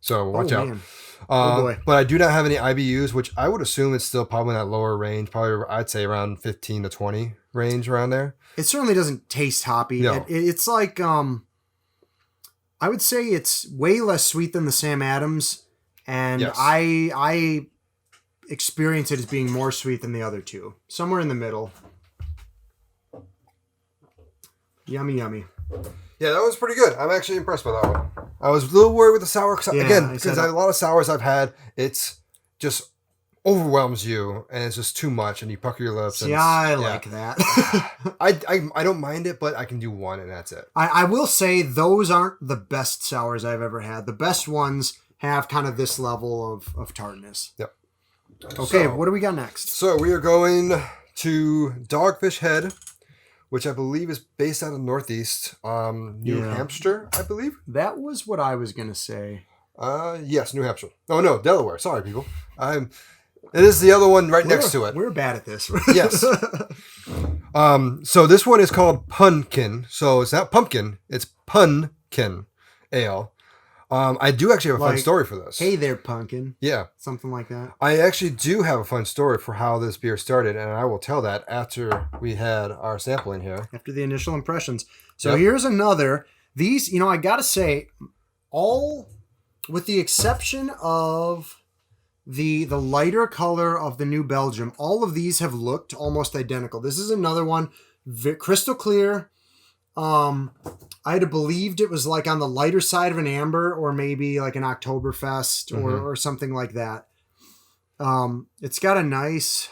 So watch out. Man. Oh boy. But I do not have any IBUs, which I would assume it's still probably in that lower range. Probably I'd say around 15 to 20 range around there. It certainly doesn't taste hoppy. No. It's like I would say it's way less sweet than the Sam Adams, and Yes. I experience it as being more sweet than the other two. Somewhere in the middle. Yummy. Yeah, that was pretty good. I'm actually impressed by that one. I was a little worried with the sour Yeah, again I because said- a lot of sours I've had, it's just overwhelms you and it's just too much, and you pucker your lips. See, and I yeah. like that. I don't mind it, but I can do one and that's it. I will say those aren't the best sours I've ever had. The best ones have kind of this level of tartness. Yep. Okay, So- what do we got next? So we are going to Dogfish Head, which I believe is based out of Northeast, New Yeah. Hampshire, I believe. That was what I was going to say. Yes, New Hampshire. Oh no, Delaware. Sorry, people. It is the other one right next to it. We're bad at this. Yes. So this one is called Punkin. So it's not pumpkin, it's Punkin Ale. I do actually have a fun Like, story for this. Hey there, pumpkin. Yeah. Something like that. I actually do have a fun story for how this beer started, and I will tell that after we had our sampling here. After the initial impressions. So Yep. here's another. These, I got to say, all with the exception of the lighter color of the New Belgium, all of these have looked almost identical. This is another one, crystal clear. I had believed it was like on the lighter side of an amber or maybe like an Oktoberfest or something like that. It's got a nice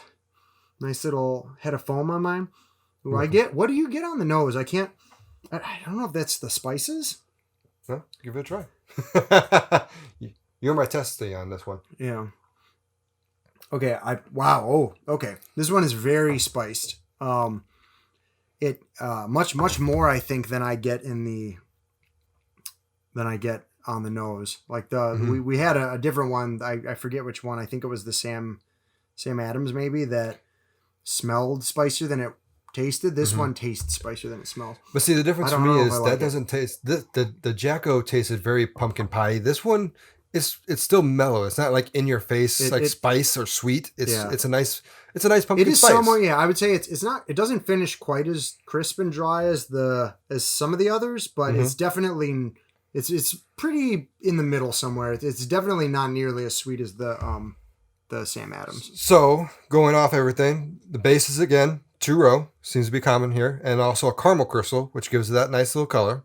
little head of foam on mine. What do you get on the nose? I don't know if that's the spices. Well, give it a try. You're my testy on this one. Yeah. Okay. Okay. This one is very spiced. It much more I think than I get on the nose. Like we had a different one. I forget which one. I think it was the Sam Adams maybe that smelled spicier than it tasted. This one tastes spicier than it smells. But see, the difference I for don't me know is if I that like it. doesn't taste. The Jacko tasted very pumpkin pie. This one it's still mellow. It's not like in your face spice or sweet. It's a nice pumpkin It is spice. somewhat, yeah. I would say it's not. It doesn't finish quite as crisp and dry as some of the others, but it's definitely it's pretty in the middle somewhere. It's definitely not nearly as sweet as the Sam Adams. So going off everything, the base is again 2-row, seems to be common here, and also a caramel crystal, which gives it that nice little color.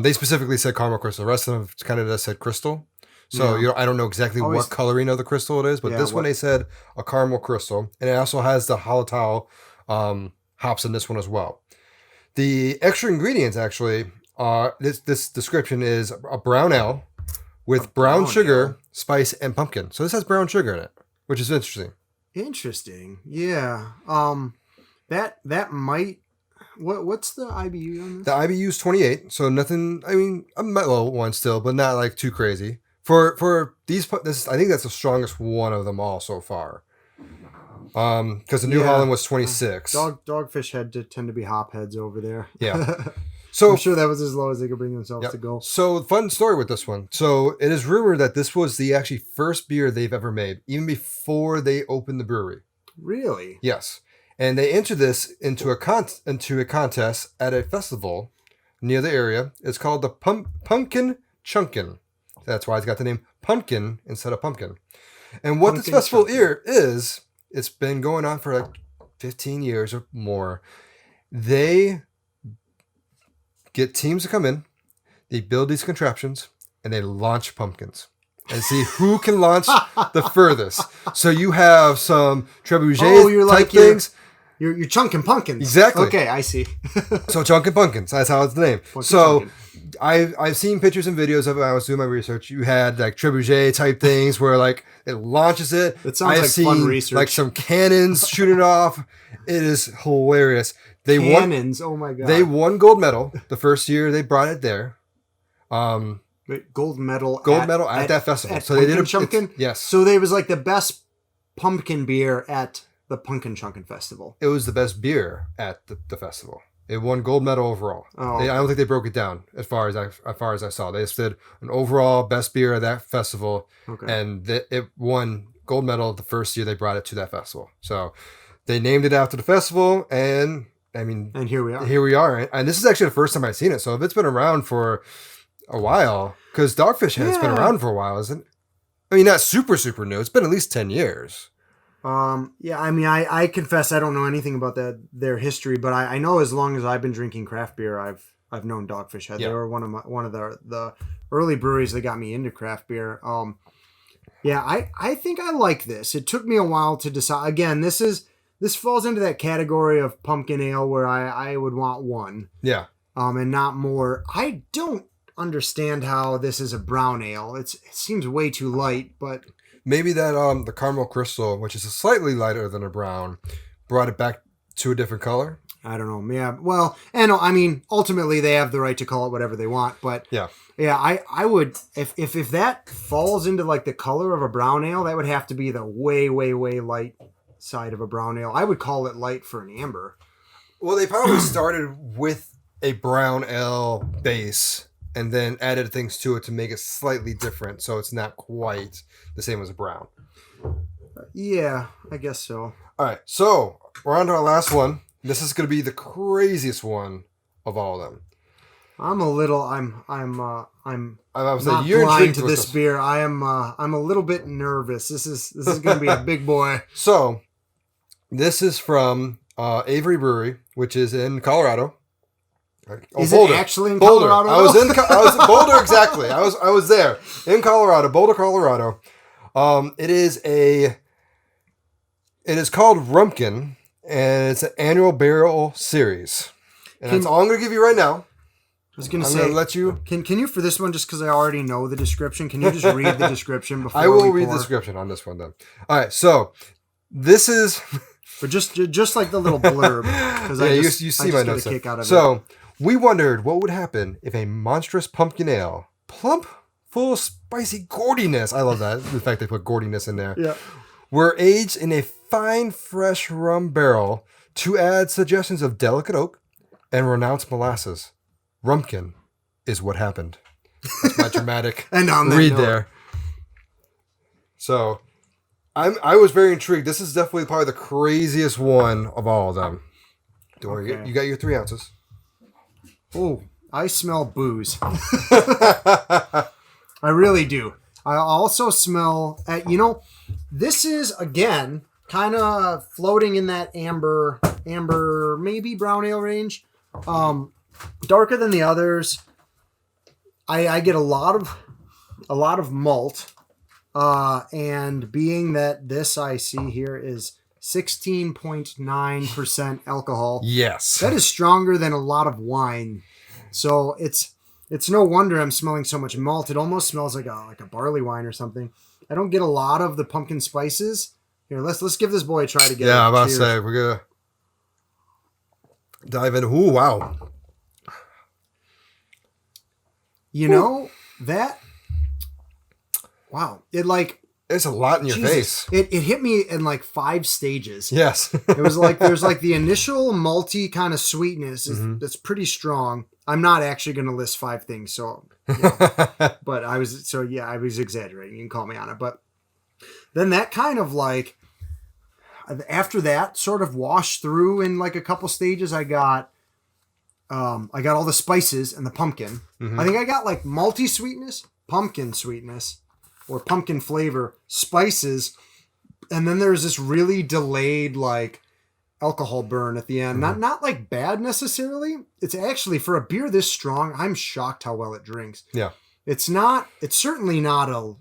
They specifically said caramel crystal. The rest of them kind of just said crystal. So I don't know exactly what coloring of the crystal it is, but this one they said a caramel crystal, and it also has the Hallertau hops in this one as well. The extra ingredients actually are this description is a brown ale with brown sugar, spice, and pumpkin. So this has brown sugar in it, which is interesting. Interesting, yeah. That might. What's the IBU on this? The IBU is 28, so nothing. I mean, a mellow one still, but not like too crazy. For these, I think that's the strongest one of them all so far. Because the New Holland was 26. Dogfish Head tend to be hopheads over there. Yeah. So I'm sure that was as low as they could bring themselves to go. So fun story with this one. So it is rumored that this was the actually first beer they've ever made, even before they opened the brewery. Really? Yes. And they entered this into a contest at a festival near the area. It's called the Pumpkin Chunkin. That's why it's got the name Pumpkin instead of Pumpkin. And what this festival is, it's been going on for like 15 years or more. They get teams to come in, they build these contraptions, and they launch pumpkins. And see who can launch the furthest. So you have some trebuchet type things. You're chunking pumpkins. Exactly. Okay, I see. So chunking pumpkins. That's how it's the name. So I've seen pictures and videos of it. I was doing my research. You had like trebuchet type things where like it launches it. That sounds like fun research. Like some cannons shooting off. It is hilarious. Cannons. Oh my god. They won gold medal the first year they brought it there. Wait, gold medal at that festival. So they did a Chunkin? Yes. So they was like the best pumpkin beer at the Pumpkin Chunkin Festival. It was the best beer at the festival. It won gold medal overall. Oh. I don't think they broke it down as far as I saw. They just did an overall best beer at that festival, and it won gold medal the first year they brought it to that festival. So they named it after the festival, and I mean, and here we are. Here we are, and this is actually the first time I've seen it. So if it's been around for a while, because Dogfish has been around for a while, isn't it? I mean, not super new. It's been at least 10 years. Yeah, I mean, I confess I don't know anything about their history, but I know as long as I've been drinking craft beer, I've known Dogfish Head. Yeah. They were one of the early breweries that got me into craft beer. Yeah, I think I like this. It took me a while to decide. Again, this falls into that category of pumpkin ale where I would want one. Yeah. And not more. I don't understand how this is a brown ale. It seems way too light, but maybe that the caramel crystal, which is slightly lighter than a brown, brought it back to a different color. I don't know. Yeah. Well, and I mean, ultimately they have the right to call it whatever they want, but yeah, I would if that falls into like the color of a brown ale, that would have to be the way light side of a brown ale. I would call it light for an amber. Well, they probably started with a brown ale base and then added things to it to make it slightly different, so it's not quite the same as a brown. Yeah, I guess so. All right, so we're on to our last one. This is going to be the craziest one of all of them. I'm not you're blind to with this beer. I'm a little bit nervous. This is going to be a big boy. So, this is from Avery Brewery, which is in Colorado. Is Boulder. It actually in Boulder. Colorado? I was in Boulder, exactly. I was there in Colorado, Boulder, Colorado. It is called Rumpkin, and it's an annual barrel series. And that's all I'm going to give you right now. I was going to say, let you. Can you for this one, just because I already know the description? Can you just read the description before I will read the description on this one then. All right, so this is. But just like the little blurb, because you see my notes. Kick out of so it. We wondered what would happen if a monstrous pumpkin ale, plump, full of spicy gordiness. I love that. The fact they put gordiness in there. Yeah. Were aged in a fine, fresh rum barrel to add suggestions of delicate oak and renounced molasses. Rumpkin is what happened. That's my dramatic and on that read note. There. So, I was very intrigued. This is definitely probably the craziest one of all of them. Don't worry, you got your 3 ounces. Oh, I smell booze. I really do. I also smell, this is, again, kind of floating in that amber, maybe brown ale range. Darker than the others. I get a lot of malt. And being that this I see here is 16.9% alcohol. Yes. That is stronger than a lot of wine. So it's no wonder I'm smelling so much malt. It almost smells like a barley wine or something. I don't get a lot of the pumpkin spices. Here, let's give this boy a try together. Yeah, I'm about to say we're gonna dive in. Ooh, wow. That. Wow, it's a lot in your face. It hit me in like 5 stages. Yes. It was like there's like the initial malty kind of sweetness that's pretty strong. I'm not actually going to list 5 things, so but I was exaggerating. You can call me on it, but then that kind of like after that sort of washed through in like a couple stages. I got all the spices and the pumpkin. Mm-hmm. I think I got like malty sweetness, pumpkin sweetness, or pumpkin flavor, spices, and then there's this really delayed like alcohol burn at the end. Mm-hmm. Not like bad necessarily. It's actually, for a beer this strong, I'm shocked how well it drinks. Yeah. It's certainly not a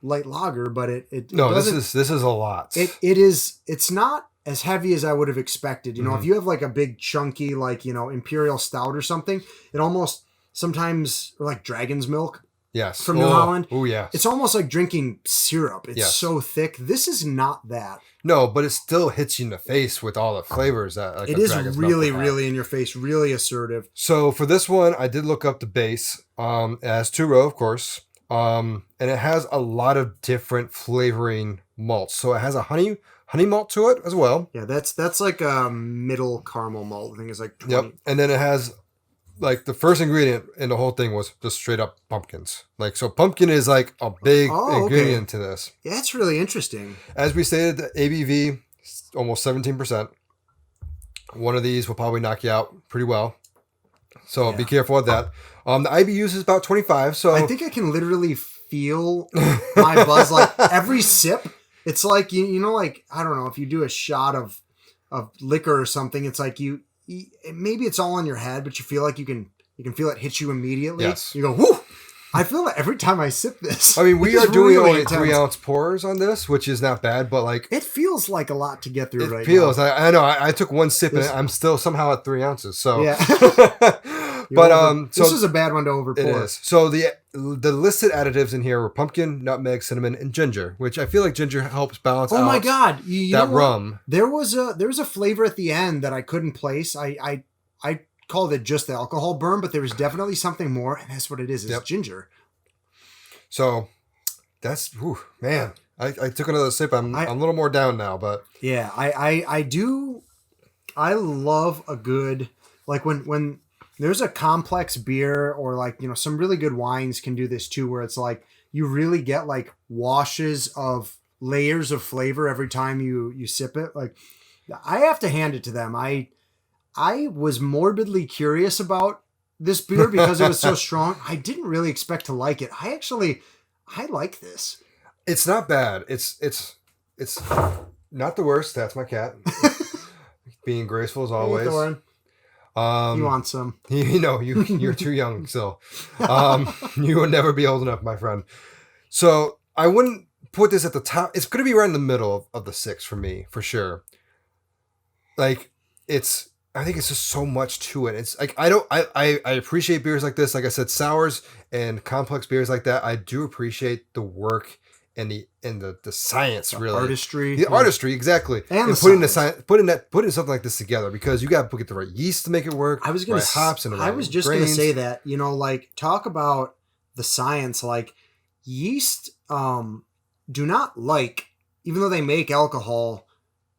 light lager, but it no, this is a lot. It's not as heavy as I would have expected. If you have like a big chunky like imperial stout or something, it almost sometimes, or like dragon's milk. Yes. From New Holland. Oh, yes. It's almost like drinking syrup. It's so thick. This is not that. No, but it still hits you in the face with all the flavors that like it is really, really in your face, really assertive. So for this one, I did look up the base. It has 2-row, of course. And it has a lot of different flavoring malts. So it has a honey malt to it as well. Yeah, that's like a middle caramel malt. I think it's like 20. Yep. And then it has like the first ingredient in the whole thing was just straight up pumpkins. Like, so pumpkin is like a big ingredient to this. Yeah, that's really interesting. As we stated, the ABV almost 17%. One of these will probably knock you out pretty well. So be careful with that. The IBUs is about 25. So I think I can literally feel my buzz. Like every sip, it's like, like, I don't know, if you do a shot of liquor or something, it's like maybe it's all in your head, but you feel like you can feel it hit you immediately. Yes. You go, whoo! I feel that every time I sip this. I mean, we it's are doing really only intense. 3-ounce pours on this, which is not bad, but like really only intense. 3-ounce pours on this, which is not bad, but like It feels like a lot to get through it right feels. now. I know. I took one sip This- and I'm still somehow at 3 ounces. So Yeah. but This so is a bad one to it overpour. is. So the listed additives in here were pumpkin, nutmeg, cinnamon, and ginger, which I feel like ginger helps balance out. Oh my god! You that know what? rum. There was a flavor at the end that I couldn't place. I called it just the alcohol burn, but there was definitely something more, and that's what it is. It's Yep. ginger. So that's man. I took another sip. I'm a little more down now, but Yeah, I do. I love a good like when there's a complex beer or like some really good wines can do this too, where it's like you really get like washes of layers of flavor every time you sip it. Like I have to hand it to them. I was morbidly curious about this beer because it was so strong. I didn't really expect to like it. I like this. it's not bad. It's not the worst. That's my cat. Being graceful as always. Hey, Thorin, you want some? You're too young, so you will never be old enough, my friend. So I wouldn't put this at the top. It's going to be right in the middle of the 6 for me, for sure. Like I think it's just so much to it. It's like I appreciate beers like this. Like I said, sours and complex beers like that. I do appreciate the work and the science, really Artistry. the artistry, exactly, And the putting science. putting something like this together, because you got to get the right yeast to make it work. I was gonna right hops and the I right was just gonna grains. say that, like talk about the science. Like yeast do not like, even though they make alcohol,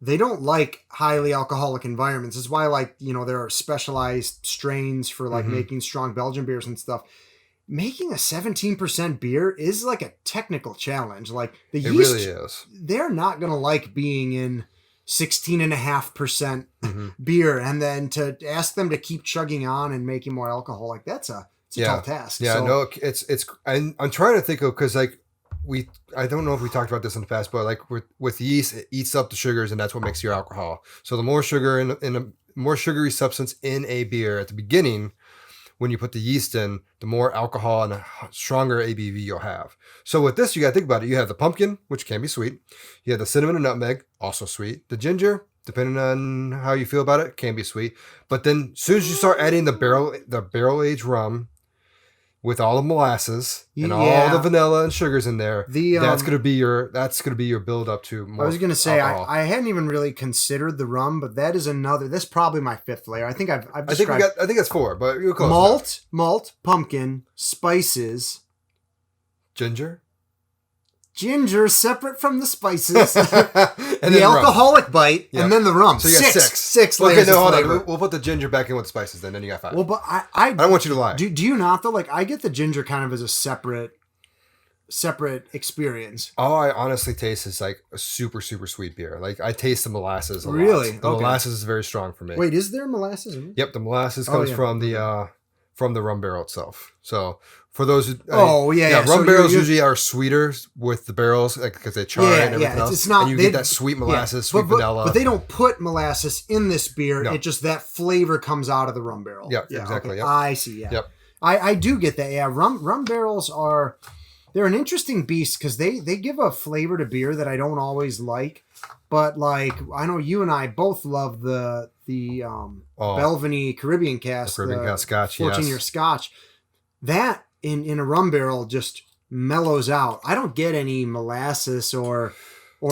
they don't like highly alcoholic environments. That's why there are specialized strains for like making strong Belgian beers and stuff. Making a 17% beer is like a technical challenge. Like the It yeast, really is. they're not going to like being in 16.5% beer, and then to ask them to keep chugging on and making more alcohol, like it's a tall task. Yeah, So, no, it's. I'm trying to think of, because like I don't know if we talked about this in the past, but like with yeast, it eats up the sugars, and that's what makes your alcohol. So the more sugar in a more sugary substance in a beer at the beginning, when you put the yeast in, the more alcohol and a stronger ABV you'll have. So with this, you got to think about it. You have the pumpkin, which can be sweet. You have the cinnamon and nutmeg, also sweet. The ginger, depending on how you feel about it, can be sweet. But then as soon as you start adding the barrel aged rum with all the molasses and all the vanilla and sugars in there, that's gonna be your build up to more. I was gonna say alcohol. I hadn't even really considered the rum, but that is another. That's probably my 5th layer. I think I've I think that's 4, but you're close. malt, pumpkin, spices, Ginger, separate from the spices, and the then rum. alcoholic bite, Yep. and then the rum. So you got 6. 6 Okay, layers no, of hold flavor. on. We'll put the ginger back in with the spices. Then you got 5. Well, but I don't want you to lie. Do you not though? Like I get the ginger kind of as a separate experience. All I honestly taste is like a super, super sweet beer. Like I taste the molasses a lot. Really? The Okay. molasses is very strong for me. Wait, is there molasses in it? Yep, the molasses Oh, comes yeah. from the rum barrel itself. So for those, yeah. rum So barrels you're- usually are sweeter with the barrels, like because they char and everything else. It's not. and you get that sweet molasses, sweet vanilla. But they don't put molasses in this beer. No. It just that flavor comes out of the rum barrel. Yep, exactly, Okay. yep. I see. Yeah. Yep. I do get that. Yeah. Rum barrels they're an interesting beast because they give a flavor to beer that I don't always like. But like I know you and I both love the Belvany Caribbean cask, Caribbean cask Scotch, 14-year Scotch. That in a rum barrel just mellows out. I don't get any molasses or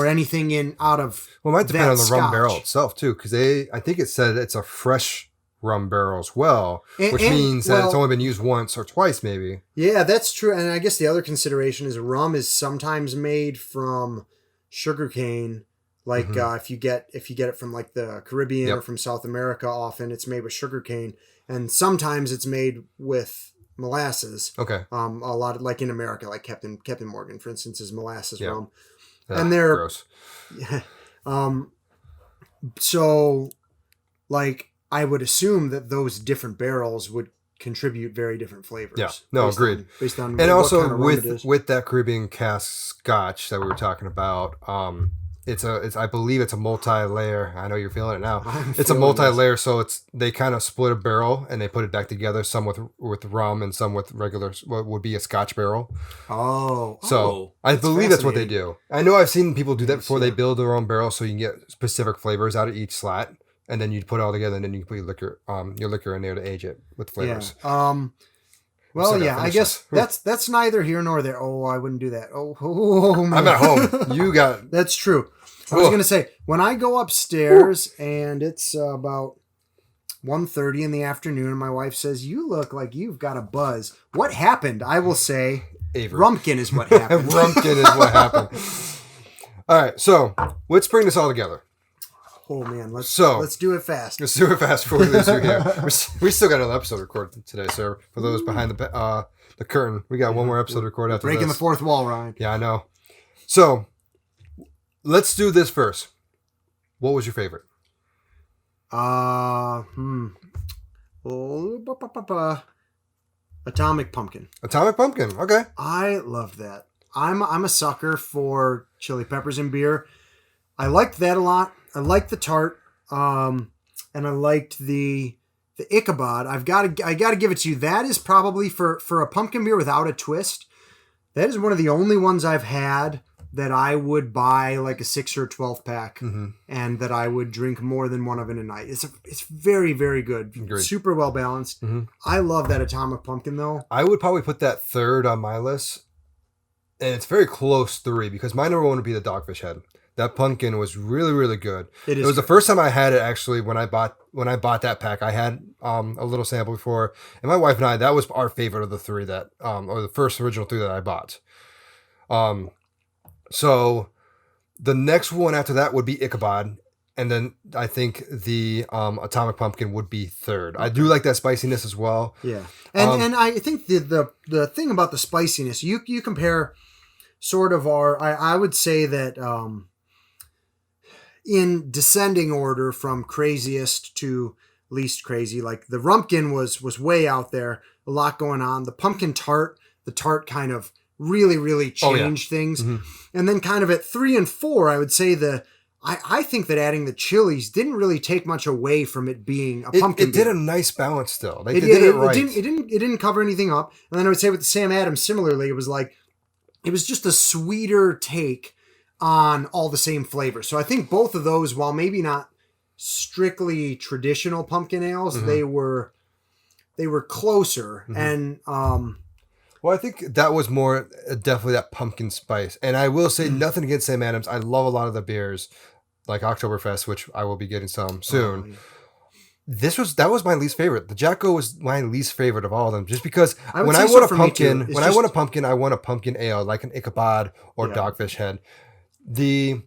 anything out of. Well, it might depend that on the rum Scotch. barrel itself too, because I think it said it's a fresh rum barrel as well, which And- means that it's well- only been used once or twice, maybe. Yeah, that's true. And I guess the other consideration is rum is sometimes made from sugarcane. Like if you get it from like the Caribbean or from South America, often it's made with sugarcane, and sometimes it's made with molasses. Okay. A lot of, like in America, like Captain Morgan, for instance, is molasses rum, Yeah, and they're gross. So like I would assume that those different barrels would contribute very different flavors. Yeah. No, agreed. Based on And what also kind of rum it is. with that Caribbean cask Scotch that we were talking about, I believe it's a multi-layer. I know you're feeling it now. It's a feeling multi-layer, so they kind of split a barrel and they put it back together. Some with rum and some with regular what would be a Scotch barrel. Oh, So I believe that's what they do. I know I've seen people do that before they build their own barrel, so you can get specific flavors out of each slat, and then you put it all together, and then you put your liquor in there to age it with flavors. Yeah. Well, yeah, I guess that's neither here nor there. Oh, I wouldn't do that. Oh man. I'm at home. You got. That's true. I was going to say, when I go upstairs and it's about 1:30 in the afternoon and my wife says, "You look like you've got a buzz. What happened?" I will say, Avery. Rumpkin is what happened. Rumpkin is what happened. All right, so let's bring this all together. Oh man, let's do it fast. Let's do it fast before we lose you here. We still got another episode recorded today, sir. For those behind the curtain, we got one more episode recorded after breaking this. the fourth wall, Ryan. Yeah, I know. So let's do this first. What was your favorite? Atomic Pumpkin. Atomic Pumpkin. Okay. I loved that. I'm a sucker for chili peppers in beer. I liked that a lot. I liked the tart, and I liked the Ichabod. I got to give it to you. That is probably for a pumpkin beer without a twist. That is one of the only ones I've had that I would buy like a 6 or 12 pack, and that I would drink more than one of in a night. It's very, very good. Agreed. Super well balanced. I love that Atomic Pumpkin though. I would probably put that third on my list, and it's very close 3 because my number 1 would be the Dogfish Head. That pumpkin was really, really good. It was the first time I had it actually when I bought that pack. I had a little sample before, and my wife and I, that was our favorite of the 3 that or the first original 3 that I bought. So the next one after that would be Ichabod, and then I think the Atomic Pumpkin would be third. I do like that spiciness as well. Yeah, and I think the thing about the spiciness, you compare sort of I would say that in descending order from craziest to least crazy, like the Rumpkin was way out there, a lot going on. The pumpkin tart, the tart kind of really, really changed things. And then kind of at 3 and 4, I would say I think that adding the chilies didn't really take much away from it being a pumpkin beer. It did a nice balance still. They did it it right. It didn't cover anything up. And then I would say with the Sam Adams, similarly, it was just a sweeter take on all the same flavors. So I think both of those, while maybe not strictly traditional pumpkin ales, they were closer. And well, I think that was more definitely that pumpkin spice. And I will say nothing against Sam Adams. I love a lot of the beers, like Oktoberfest, which I will be getting some soon. That was my least favorite. The Jacko was my least favorite of all of them, just because when I want a pumpkin, I want a pumpkin ale, like an Ichabod or Dogfish Head. The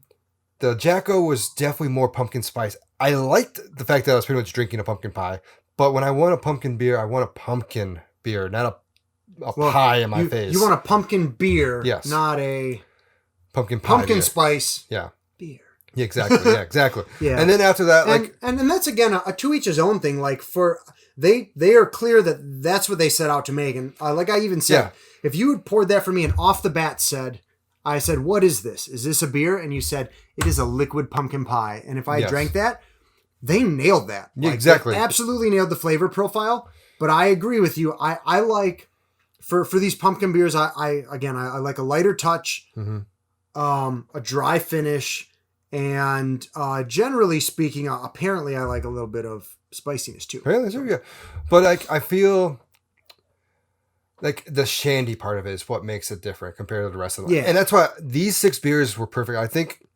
Jacko was definitely more pumpkin spice. I liked the fact that I was pretty much drinking a pumpkin pie, but when I want a pumpkin beer, I want a pumpkin beer, not a pie in my face. You want a pumpkin beer, yes, not a pumpkin pie pumpkin beer. Spice beer. Yeah, exactly. Yeah, exactly. Yeah. And then after that, and that's again a to each his own thing. Like they are clear that that's what they set out to make. And like I even said, if you had poured that for me and off the bat I said, "What is this? Is this a beer?" And you said, "It is a liquid pumpkin pie." And if I drank that, they nailed that. Yeah, exactly. They absolutely nailed the flavor profile. But I agree with you. I like for these pumpkin beers. I like a lighter touch, a dry finish, and generally speaking, apparently I like a little bit of spiciness too. Really? So, yeah. But I feel like the shandy part of it is what makes it different compared to the rest of them. Yeah. And that's why these 6 beers were perfect. I think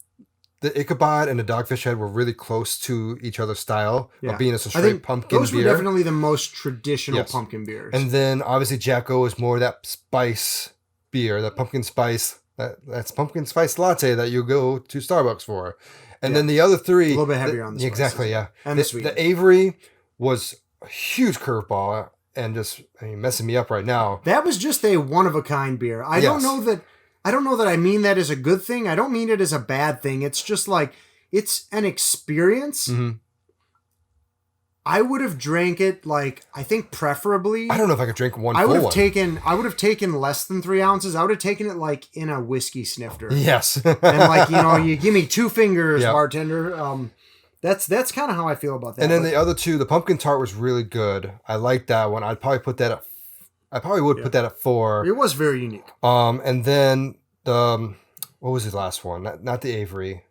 the Ichabod and the Dogfish Head were really close to each other's style of being a straight pumpkin those beer. Those were definitely the most traditional pumpkin beers. And then obviously Jacko is more that spice beer, that pumpkin spice, that's pumpkin spice latte that you go to Starbucks for. And then the other 3... a little bit heavier on the spices. Exactly, yeah. And the Avery was a huge curveball and just messing me up right now. That was just a one-of-a-kind beer. I don't know that I mean that as a good thing. I don't mean it as a bad thing. It's just like, it's an experience. I would have drank it like, I think preferably. I don't know if I could drink one I would full have taken less than 3 ounces. I would have taken it like in a whiskey snifter. Yes. And like, you give me 2 fingers, Yep. bartender. That's kind of how I feel about that. And then the other two, the pumpkin tart was really good. I like that one. I'd probably put that at. I probably would put that at 4. It was very unique. And then the what was the last one? Not the Avery.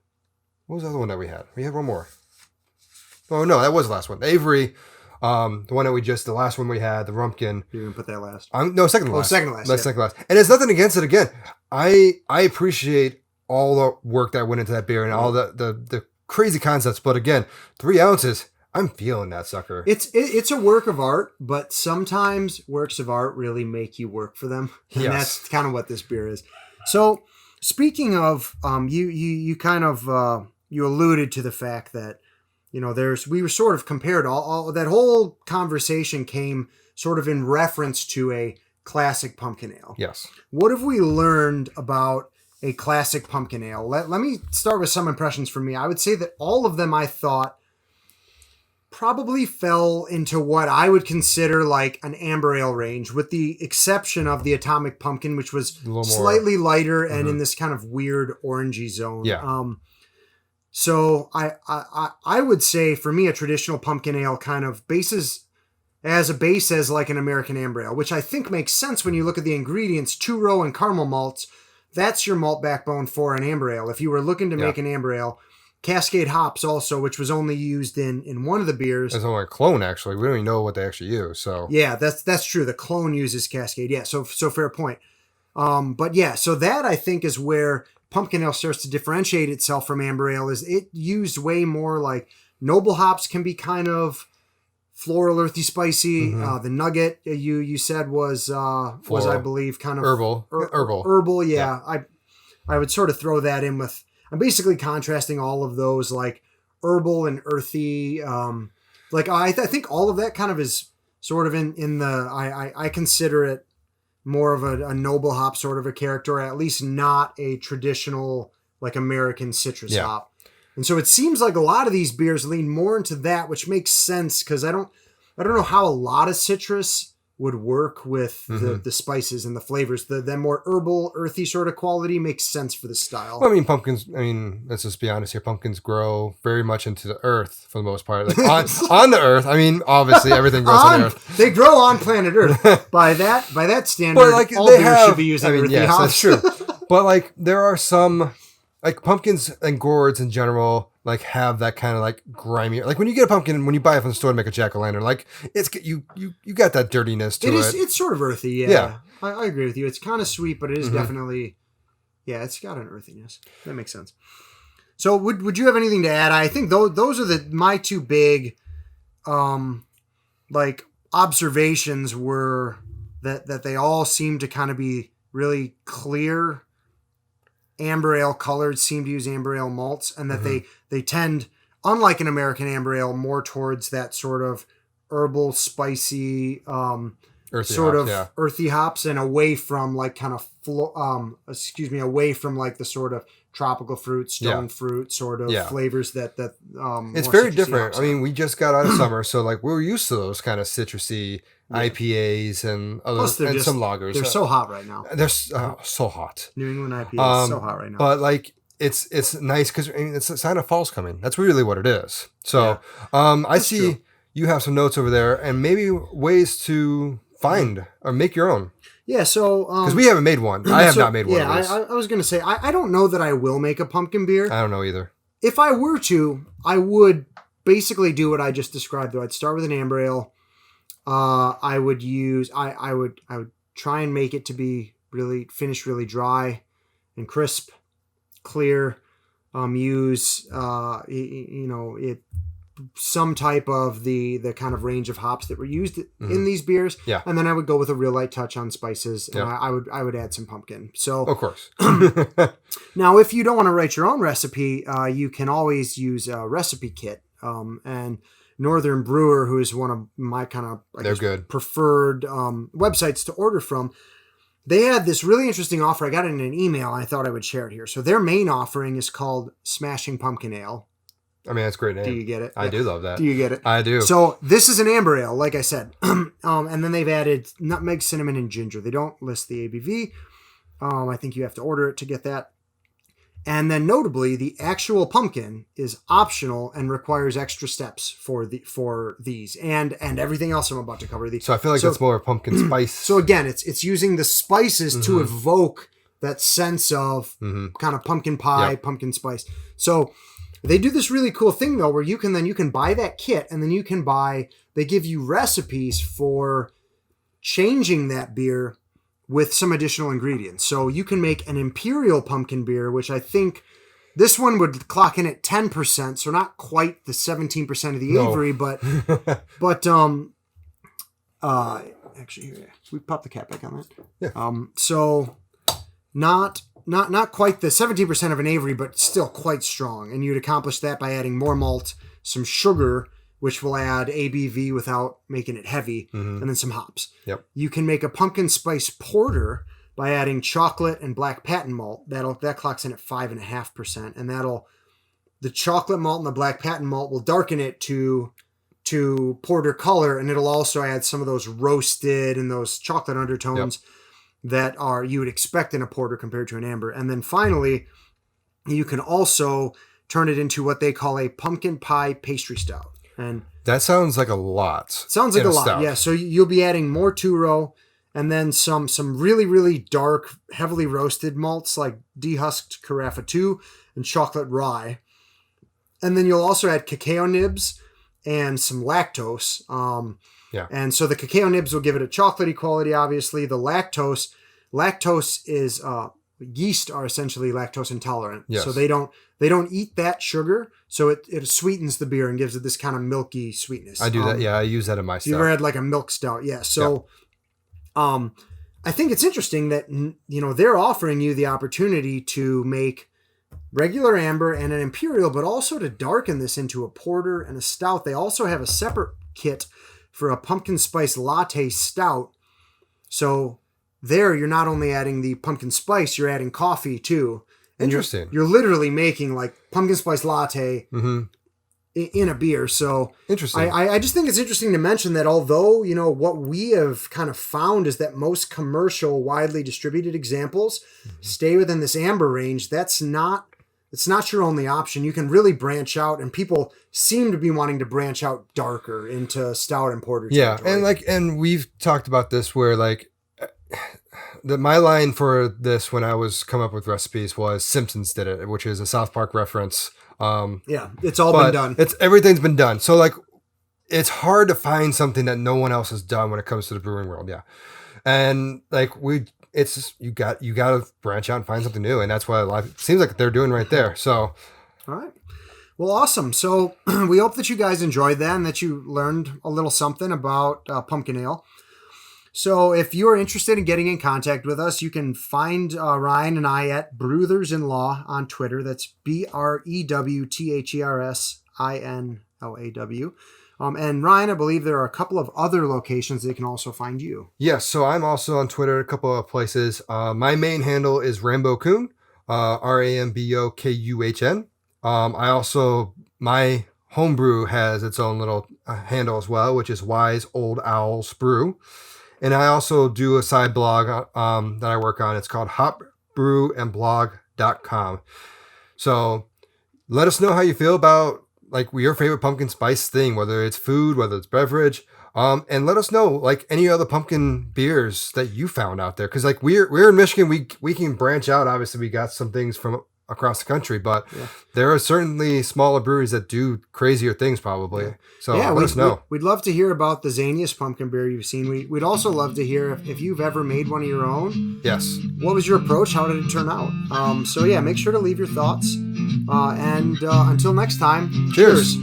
What was the other one that we had? We had one more. Oh no, that was the last one. The Avery, the one that the last one we had, the Rumpkin. You're gonna put that last. No, second to last. Second to last. That's second to last. And it's nothing against it. Again, I appreciate all the work that went into that beer and all the crazy concepts. But again, 3 ounces, I'm feeling that sucker. It's a work of art, but sometimes works of art really make you work for them. And Yes. that's kind of what this beer is. So speaking of, you kind of you alluded to the fact that, we were sort of compared all that whole conversation came sort of in reference to a classic pumpkin ale. Yes. What have we learned about a classic pumpkin ale? Let me start with some impressions from me. I would say that all of them I thought probably fell into what I would consider like an amber ale range, with the exception of the Atomic Pumpkin, which was slightly lighter and in this kind of weird orangey zone. Yeah. So I would say for me, a traditional pumpkin ale kind of bases as a base as like an American amber ale, which I think makes sense when you look at the ingredients, 2-row and caramel malts. That's your malt backbone for an amber ale. If you were looking to make an amber ale, Cascade hops also, which was only used in one of the beers. It's only a clone, actually. We don't even know what they actually use. So yeah, that's true. The clone uses Cascade. Yeah, so fair point. But yeah, so that I think is where pumpkin ale starts to differentiate itself from amber ale. Is it used way more like noble hops can be kind of floral, earthy, spicy. The nugget you said was I believe kind of herbal. Herbal, yeah. I would sort of throw that in with. I'm basically contrasting all of those like herbal and earthy. I think all of that kind of is sort of in the. I consider it more of a noble hop sort of a character, or at least not a traditional like American citrus hop. And so it seems like a lot of these beers lean more into that, which makes sense because I don't know how a lot of citrus would work with the spices and the flavors. The more herbal, earthy sort of quality makes sense for the style. Well, let's just be honest here. Pumpkins grow very much into the earth for the most part. Like on the earth. I mean, obviously everything grows on the earth. They grow on planet Earth. By that standard, like, all beers should be using earthy hops. That's true. But like there are some like pumpkins and gourds in general like have that kind of like grimy, like when you get a pumpkin, when you buy it from the store to make a jack-o'-lantern, like it's you got that dirtiness to it. It's sort of earthy. Yeah. I agree with you. It's kind of sweet, but it is definitely, it's got an earthiness. That makes sense. So would you have anything to add? I think those are my two big like observations were that they all seem to kind of be really clear amber ale colored, seem to use amber ale malts, and that they tend, unlike an American amber ale, more towards that sort of herbal, spicy, earthy hops, and away from like kind of away from like the sort of tropical fruit, stone fruit sort of flavors that it's very different. I mean, we just got out of summer, so like we're used to those kind of citrusy IPAs and some lagers. They're so hot right now. They're so hot. New England IPA is so hot right now. But like it's nice because it's a sign of fall's coming. That's really what it is. So I see true. You have some notes over there and maybe ways to find or make your own. Yeah, so because we haven't made one. I have not made one. Yeah, I was gonna say I don't know that I will make a pumpkin beer. I don't know either. If I were to, I would basically do what I just described. Though I'd start with an amber ale. I would try and make it to be really finished, really dry and crisp, clear. Use some type of the kind of range of hops that were used in these beers. Yeah. And then I would go with a real light touch on spices, and I would add some pumpkin. So of course. Now, if you don't want to write your own recipe, you can always use a recipe kit. And Northern Brewer, who is one of my kind of preferred websites to order from, they had this really interesting offer. I got it in an email, and I thought I would share it here. So their main offering is called Smashing Pumpkin Ale. I mean, that's a great name. Do you get it? I do love that. Do you get it? I do. So this is an amber ale, like I said. And then they've added nutmeg, cinnamon, and ginger. They don't list the ABV. I think you have to order it to get that. And then notably, the actual pumpkin is optional and requires extra steps for these and everything else I'm about to cover. So I feel like that's more pumpkin spice. So again, it's using the spices to evoke that sense of kind of pumpkin pie, pumpkin spice. So they do this really cool thing though, where you can buy that kit, and then they give you recipes for changing that beer with some additional ingredients. So you can make an imperial pumpkin beer, which I think this one would clock in at 10%, so not quite the 17% of the Avery, but actually here, we pop the cap back on that. Yeah. So not quite the 17% of an Avery, but still quite strong. And you'd accomplish that by adding more malt, some sugar, which will add ABV without making it heavy, and then some hops. Yep. You can make a pumpkin spice porter by adding chocolate and black patent malt. That clocks in at 5.5%, and the chocolate malt and the black patent malt will darken it to porter color, and it'll also add some of those roasted and those chocolate undertones that you would expect in a porter compared to an amber. And then finally, you can also turn it into what they call a pumpkin pie pastry stout. And that sounds like a lot. Sounds like a lot, stout. yeah. So you'll be adding more two-row, and then some really, really dark, heavily roasted malts like dehusked Carafa 2 and chocolate rye. And then you'll also add cacao nibs and some lactose. And so the cacao nibs will give it a chocolatey quality, obviously. The lactose is yeast are essentially lactose intolerant. Yes. So they don't eat that sugar, so it sweetens the beer and gives it this kind of milky sweetness. I do that. Yeah, I use that in my stout. You ever had like a milk stout? Yeah. So I think it's interesting that they're offering you the opportunity to make regular amber and an imperial, but also to darken this into a porter and a stout. They also have a separate kit for a pumpkin spice latte stout. So there, you're not only adding the pumpkin spice, you're adding coffee too. And Interesting. You're literally making like pumpkin spice latte in a beer. So interesting. I just think it's interesting to mention that although, what we have kind of found is that most commercial, widely distributed examples stay within this amber range, it's not your only option. You can really branch out, and people seem to be wanting to branch out darker into stout and porter. Yeah. territory. And we've talked about this where my line for this when I was coming up with recipes was Simpsons did it, which is a South Park reference. It's all been done. Everything's been done. So it's hard to find something that no one else has done when it comes to the brewing world. Yeah. And it's just, you got to branch out and find something new. And that's what it seems like they're doing right there. So. All right. Well, awesome. So we hope that you guys enjoyed that and that you learned a little something about pumpkin ale. So if you're interested in getting in contact with us, you can find Ryan and I at Brewthers-in-Law on Twitter. That's BREWTHERSINLAW. And Ryan, I believe there are a couple of other locations they can also find you. Yes, so I'm also on Twitter, a couple of places. My main handle is Rambo Kuhn, RAMBOKUHN. My homebrew has its own little handle as well, which is Wise Old Owls Brew. And I also do a side blog that I work on. It's called hopbrewandblog.com. So let us know how you feel about your favorite pumpkin spice thing, whether it's food, whether it's beverage. And let us know any other pumpkin beers that you found out there. Because we're in Michigan, we can branch out. Obviously, we got some things from across the country, but there are certainly smaller breweries that do crazier things probably. So let us know. We'd love to hear about the zaniest pumpkin beer you've seen. We'd also love to hear if you've ever made one of your own. Yes. What was your approach? How did it turn out? So make sure to leave your thoughts. And until next time, cheers.